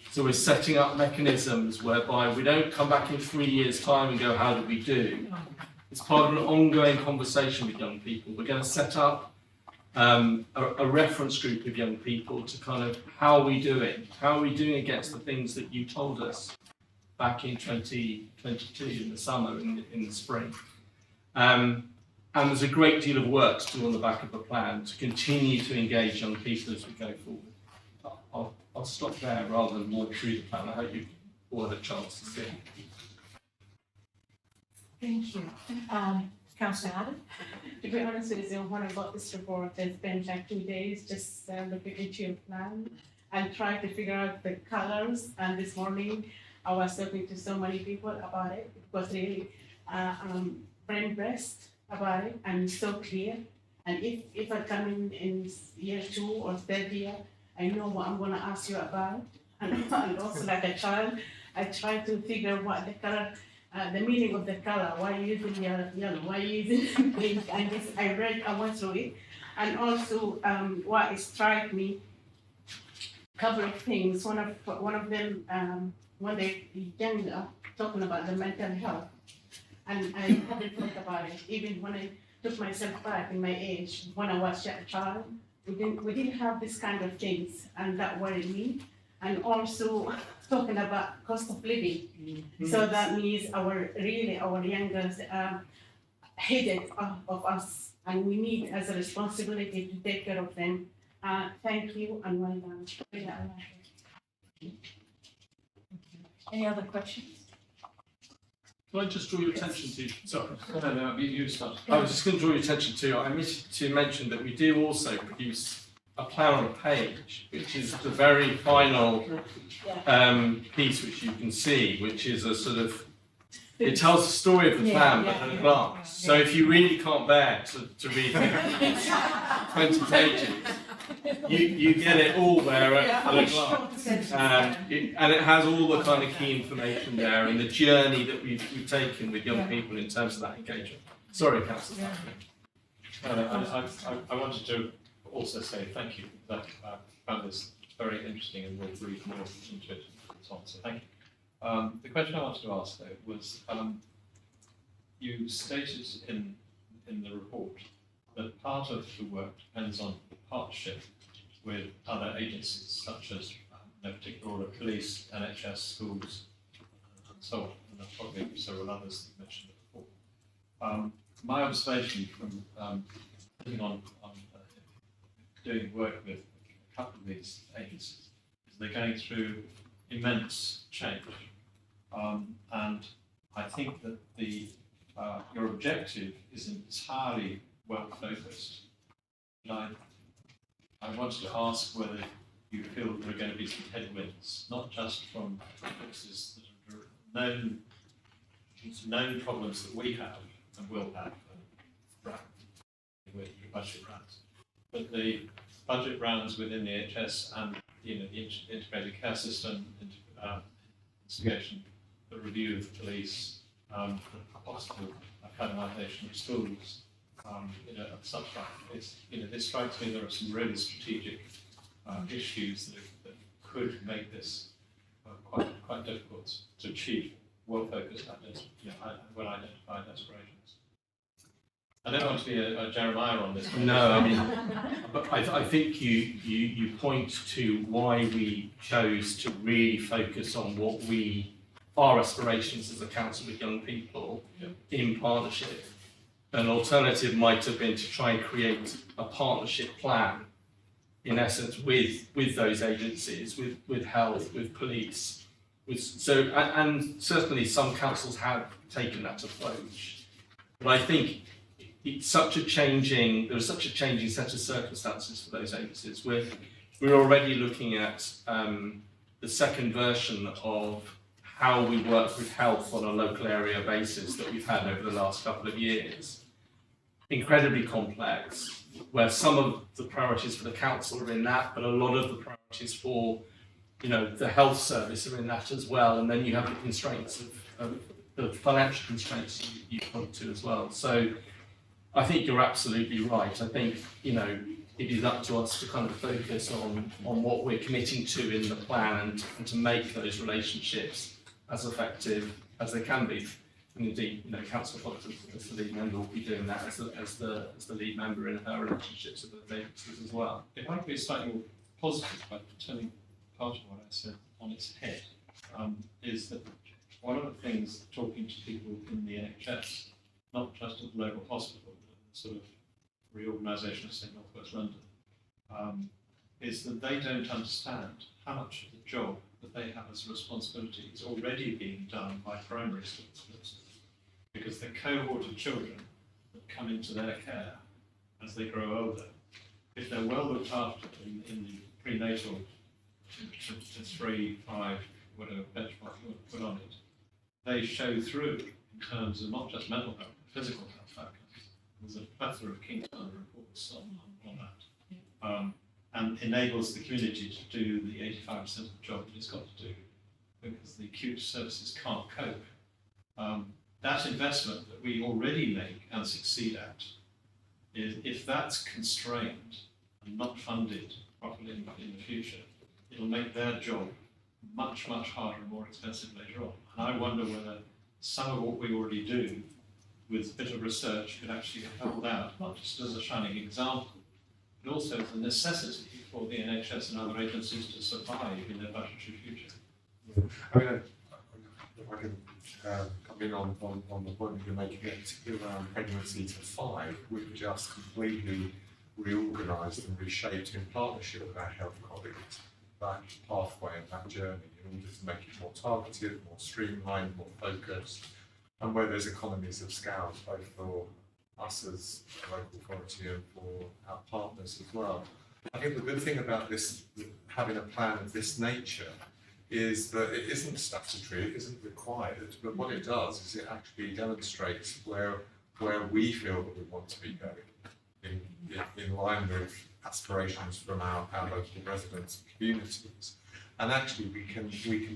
So we're setting up mechanisms whereby we don't come back in 3 years' time and go, how did we do? It's part of an ongoing conversation with young people. We're going to set up a reference group of young people to kind of, how are we doing? How are we doing against the things that you told us back in 2022, in the summer, in the spring? And there's a great deal of work to do on the back of the plan to continue to engage young people as we go forward. I'll stop there rather than walk through the plan. I hope you all had a chance to see it. Thank you. Councillor Adam? To be honest with you, when I got this report, I spent like 2 days just looking into your plan and trying to figure out the colors. And this morning, I was talking to so many people about it. It was really brain-breast about it, and so clear. And if I come in year 2 or 3rd year, I know what I'm going to ask you about. And also, like a child, I try to figure what the color, the meaning of the color. Why are you using yellow? Why are you using pink? And this, I went through it. And also, what struck me, a couple of things. One of them, when they're younger, talking about the mental health. And I haven't thought about it. Even when I took myself back in my age, when I was a child, we didn't have this kind of things, and that worried me. And also talking about cost of living. Mm-hmm. So that means our youngers are headache of us, and we need as a responsibility to take care of them. Thank you, and well done. Any other questions? Can I just draw your attention to, sorry. No, you start. I was just going to draw your attention to, I omitted to mention that we do also produce a plan on a page, which is the very final piece which you can see, which is a sort of, it tells the story of the plan, but at a glance. So if you really can't bear to read 20 pages, you get it all there at a glance. And it has all the kind of key information there and the journey that we've taken with young people in terms of that engagement. Sorry, Councillor. I wanted to also say thank you. That I found this very interesting and we'll read more into it. So thank you. The question I wanted to ask though was, you stated in the report that part of the work depends on partnership with other agencies such as, in particular order, police, NHS, schools, and so on. And there's probably several others that you mentioned before. My observation from sitting on doing work with a couple of these agencies is they're going through immense change. And I think that your objective is entirely well focused. And I wanted to ask whether you feel there are going to be some headwinds, not just from fixes that are known problems that we have and will have with budget rounds, but the budget rounds within the NHS and the integrated care system, investigation, the review of the police, the possible academisation of schools, and such like. This strikes me there are some really strategic issues that could make this quite difficult to achieve well-focused well-identified aspirations. I don't want to be a Jeremiah on this. No, I mean, but I think you point to why we chose to really focus on what our aspirations as a council with young people in partnership. An alternative might have been to try and create a partnership plan, in essence, with those agencies, with health, with police. And certainly some councils have taken that approach. But I think there's such a changing set of circumstances for those agencies. We're already looking at the second version of how we work with health on a local area basis that we've had over the last couple of years. Incredibly complex, where some of the priorities for the council are in that, but a lot of the priorities for the health service are in that as well. And then you have the constraints of the financial constraints you point to as well. So I think you're absolutely right. I think, it is up to us to kind of focus on what we're committing to in the plan and to make those relationships as effective as they can be. And indeed, Councillor Fox as the lead member will be doing that as the lead member in her relationships with the agencies as well. If I could be slightly more positive by turning part of what I said on its head, is that one of the things talking to people in the NHS, not just at the local hospital, but the sort of reorganisation of, say, North West London, is that they don't understand how much of the job that they have as a responsibility is already being done by primary schools, because the cohort of children that come into their care as they grow older, if they're well looked after in the prenatal to 3, 5, whatever benchmark you want to put on it, they show through in terms of not just mental health, but physical health outcomes. There's a plethora of Kingston reports on that. And enables the community to do the 85% of the job that it's got to do, because the acute services can't cope. That investment that we already make and succeed at, if that's constrained and not funded properly in the future, it'll make their job much, much harder and more expensive later on. And I wonder whether some of what we already do with a bit of research could actually be held out, not just as a shining example, but also as a necessity for the NHS and other agencies to survive in their budgetary future. I mean, if I can come in on the point that you're making, particularly around pregnancy to 5, we've just completely reorganised and reshaped in partnership with our health colleagues that pathway and that journey in order to make it more targeted, more streamlined, more focused, and where there's economies of scale, both for us as a local authority and for our partners as well. I think the good thing about this, having a plan of this nature, is that it isn't statutory, it isn't required, but what it does is it actually demonstrates where we feel that we want to be going in line with aspirations from our local residents and communities. And actually we can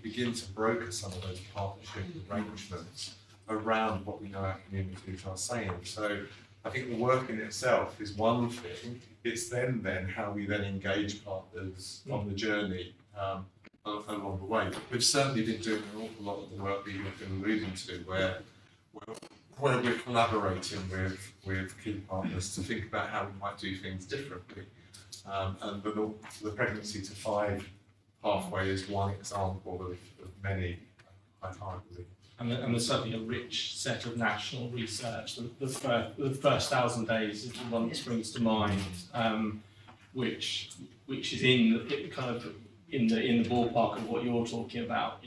begin to broker some of those partnership arrangements around what we know our communities are saying. So I think the work in itself is one thing, it's then how we then engage partners on the journey along the way. We've certainly been doing an awful lot of the work that you've been alluding to, where we're collaborating with key partners to think about how we might do things differently. And the pregnancy to 5 pathway is one example of many, I believe. And there's certainly a rich set of national research. The first 1,000 days is the one that springs to mind, which is in the ballpark of what you're talking about.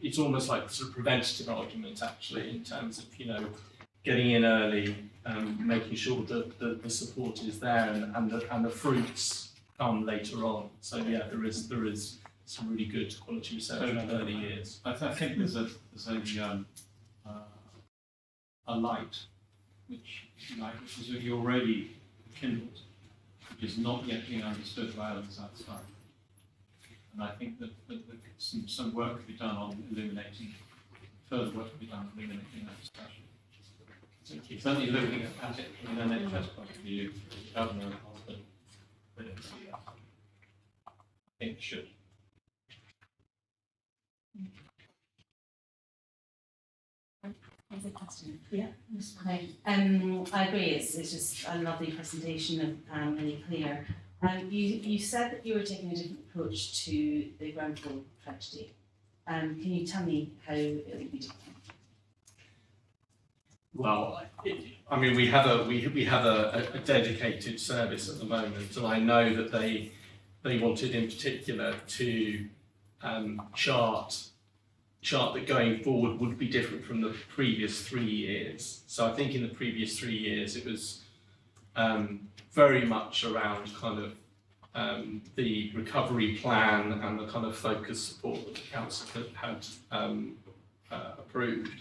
It's almost like the sort of preventative argument actually, in terms of getting in early, making sure that the support is there and the fruits come later on. So yeah, there is some really good quality research in early years. I think there's a light which is already kindled, which is not yet being understood by others outside. And I think that some work could be done on illuminating, further work could be done on illuminating that discussion. Certainly looking at it from an NHS point of view, governor and husband, I think should. There's a question. Yeah. Hi. I agree. It's just a lovely presentation and really clear. You said that you were taking a different approach to the Grenfell tragedy. Can you tell me how it will be different? Well, I mean, we have a dedicated service at the moment, and I know that they wanted in particular to chart that going forward would be different from the previous 3 years. So I think in the previous 3 years it was very much around kind of the recovery plan and the kind of focus support that the council had approved.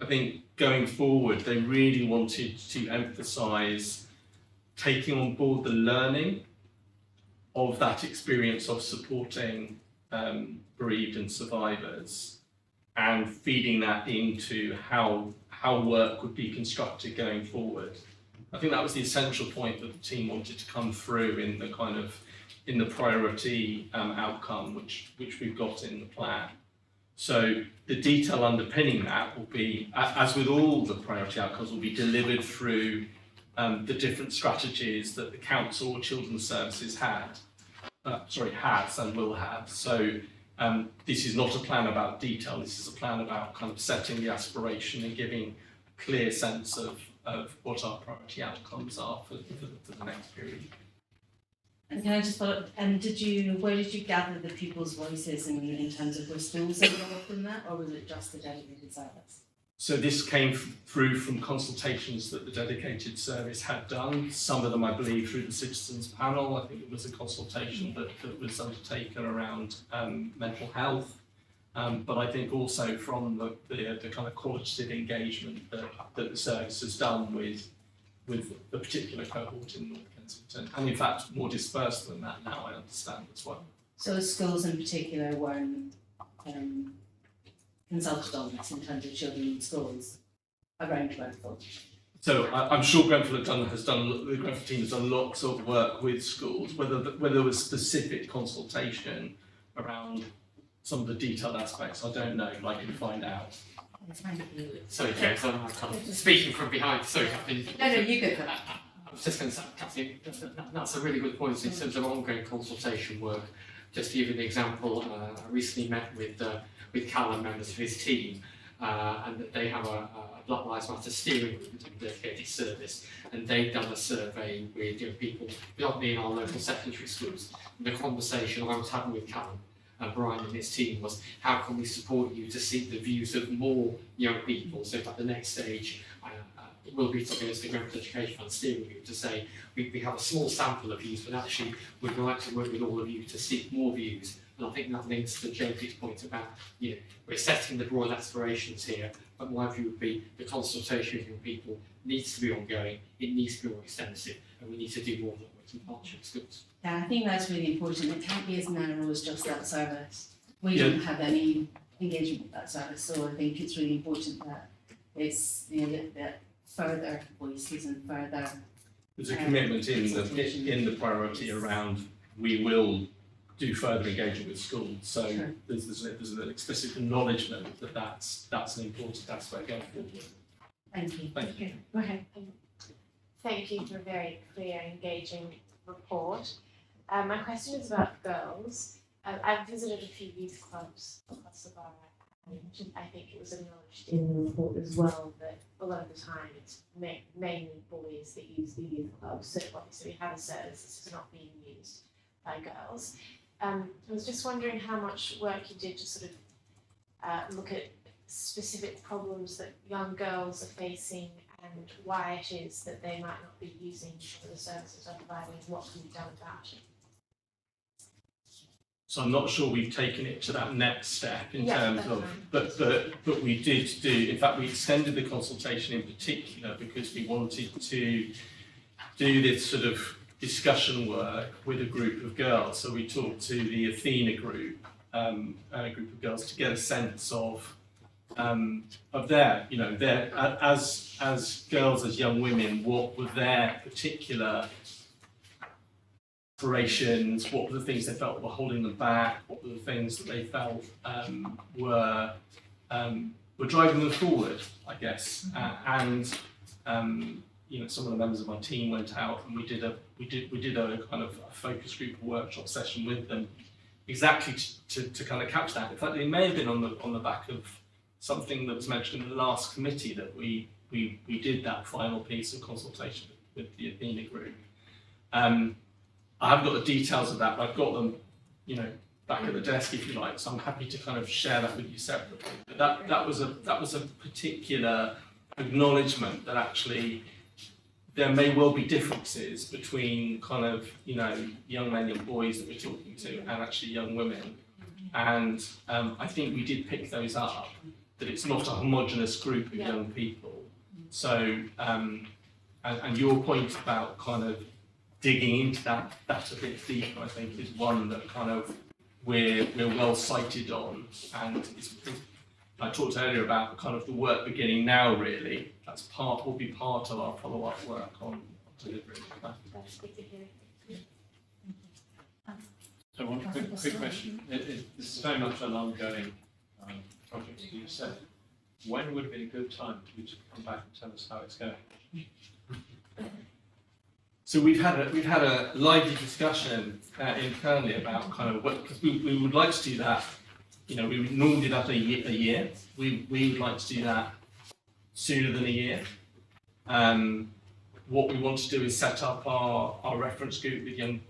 I think going forward they really wanted to emphasise taking on board the learning of that experience of supporting bereaved and survivors, and feeding that into how work would be constructed going forward. I think that was the essential point that the team wanted to come through in the priority outcome which we've got in the plan. So the detail underpinning that will be, as with all the priority outcomes, will be delivered through the different strategies that the council or children's services has and will have. So this is not a plan about detail, this is a plan about kind of setting the aspiration and giving a clear sense of what our priority outcomes are for the next period. And can I just follow up, where did you gather the people's voices in terms of were schools involved in that, or was it just the dedicated service? So this came through from consultations that the dedicated service had done, some of them I believe through the citizens panel. I think it was a consultation that was undertaken around mental health, but I think also from the kind of qualitative engagement that the service has done with the particular cohort in North Kensington, and in fact more dispersed than that now, I understand as well. So schools in particular weren't consulted on this in terms of children in schools around Grenfell? So I'm sure Grenfell the Grenfell team has done lots of work with schools. Whether there was specific consultation around some of the detailed aspects, I don't know, but I can find out. Sorry, James, I'm kind of speaking from behind. Sorry, Captain. No, you go for that. I was just going to say, Captain, that's a really good point in terms of ongoing consultation work. Just to give you an example, I recently met with Callum, members of his team, and that they have a Black Lives Matter steering group and dedicated service, and they've done a survey with people, predominantly in our local secondary schools. And the conversation I was having with Callum, Brian and his team, was how can we support you to seek the views of more young people. So at the next stage it will be talking as the Grenfell Education Fund steering group to say we have a small sample of views, but actually we'd like to work with all of you to seek more views. And I think that links to Jamie's point about, we're setting the broad aspirations here, but my view would be the consultation with young people needs to be ongoing, it needs to be more extensive, and we need to do more of that work in partnership with schools. Yeah, I think that's really important. It can't be as narrow as just that service. We don't have any engagement with that service, so I think it's really important that it's that further voices and further. There's a commitment in the priority around we will do further engagement with schools. So sure. there's an explicit acknowledgement that that's an important aspect going forward. Thank you. Thank you. Go ahead. Thank you for a very clear, engaging report. My question is about girls. I've visited a few youth clubs across the borough, and I think it was acknowledged in the report as well that a lot of the time it's mainly boys that use the youth clubs. So obviously we have a service that's not being used by girls. I was just wondering how much work you did to sort of look at specific problems that young girls are facing and why it is that they might not be using the services are providing, and what can be done about it. So I'm not sure we've taken it to that next step in terms of, but we did do, in fact we extended the consultation in particular because we wanted to do this sort of discussion work with a group of girls. So we talked to the Athena group, and a group of girls to get a sense of their, you know, their as girls, as young women, what were their particular aspirations, what were the things they felt were holding them back, what were the things that they felt were driving them forward, I guess. You know, some of the members of my team went out and we did a kind of a focus group workshop session with them, exactly to kind of capture that. In fact, it may have been on the back of something that was mentioned in the last committee that we did that final piece of consultation with the Athena group. I haven't got the details of that, but I've got them, you know, back at the desk if you like. So I'm happy to kind of share that with you separately. But that was a particular acknowledgement that actually there may well be differences between kind of, you know, young men, young boys that we're talking to, and actually young women. And I think we did pick those up, that it's not a homogenous group of young people. So, and your point about kind of digging into that a bit deeper, I think, is one that kind of we're well sighted on. And I talked earlier about kind of the work beginning now, really. That's will be part of our follow-up work on delivering that. That's good to hear. So one quick question. This is very much an ongoing project, as you said. When would be a good time for you to come back and tell us how it's going? So we've had a lively discussion internally about kind of what, because we would like to do that. You know, we would normally do that a year. We would like to do that sooner than a year. What we want to do is set up our reference group with young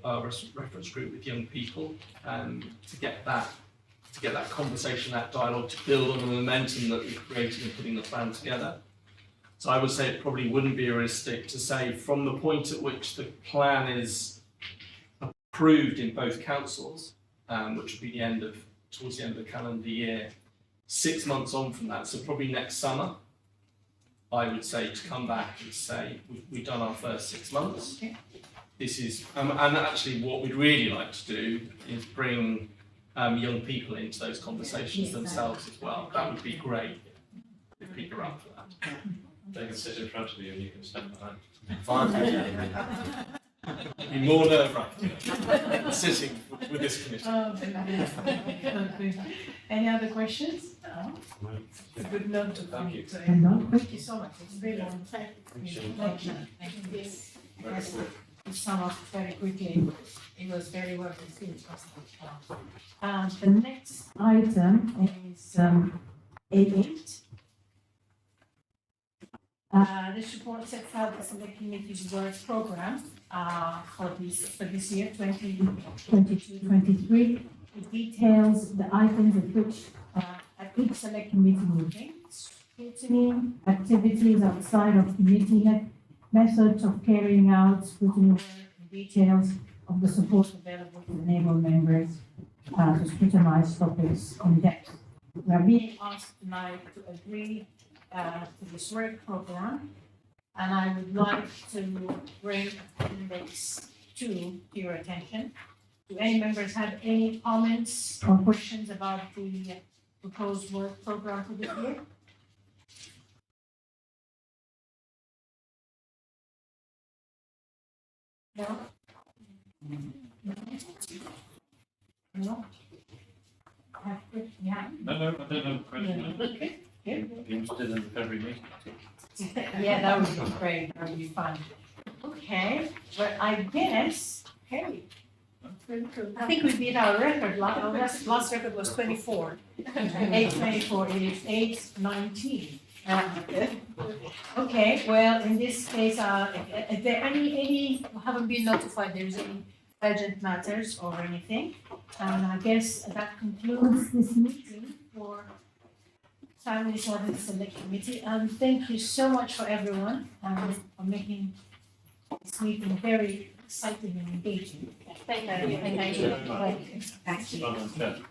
people, to get that conversation, that dialogue, to build on the momentum that we've created in putting the plan together. So I would say it probably wouldn't be realistic to say from the point at which the plan is approved in both councils, which would be towards the end of the calendar year, 6 months on from that, so probably next summer, I would say to come back and say, we've done our first 6 months. This is, and actually what we'd really like to do is bring young people into those conversations themselves as well. That would be great if people are up for that. They can sit in front of you and you can stand behind. It'd be more nerve-wracking sitting with this committee. Any other questions? No. It's a good note to Thank you. Thank you so much. It's very long. Thank you. Thank you. Yes. To sum up very quickly, it was very well received. The next item is A8. This report sets out the Select Committee's work programme for this year, 2022-23. It details the items at which at each Select Committee meeting, scrutiny, activities outside of committee, methods of carrying out scrutiny work, and details of the support available to enable members to scrutinise topics in depth. We are being asked tonight to agree to this work programme, and I would like to bring Index 2 to your attention. Do any members have any comments or questions about the proposed work programme for this year? No? No? Yeah. No, I don't have a question. Okay. Yeah. I'd be interested in the February meeting. Yeah, that would be great, that would be fun. Okay, but I guess, hey, I think we beat our record, our last record was 24. 8:24, it is 8:19. Okay, well, in this case, if there any haven't been notified there's any urgent matters or anything, and I guess that concludes this meeting for Family Service Select Committee. Thank you so much for everyone for making this meeting very exciting and engaging. Thank you. Thank you. Thank you. Well done, Steph.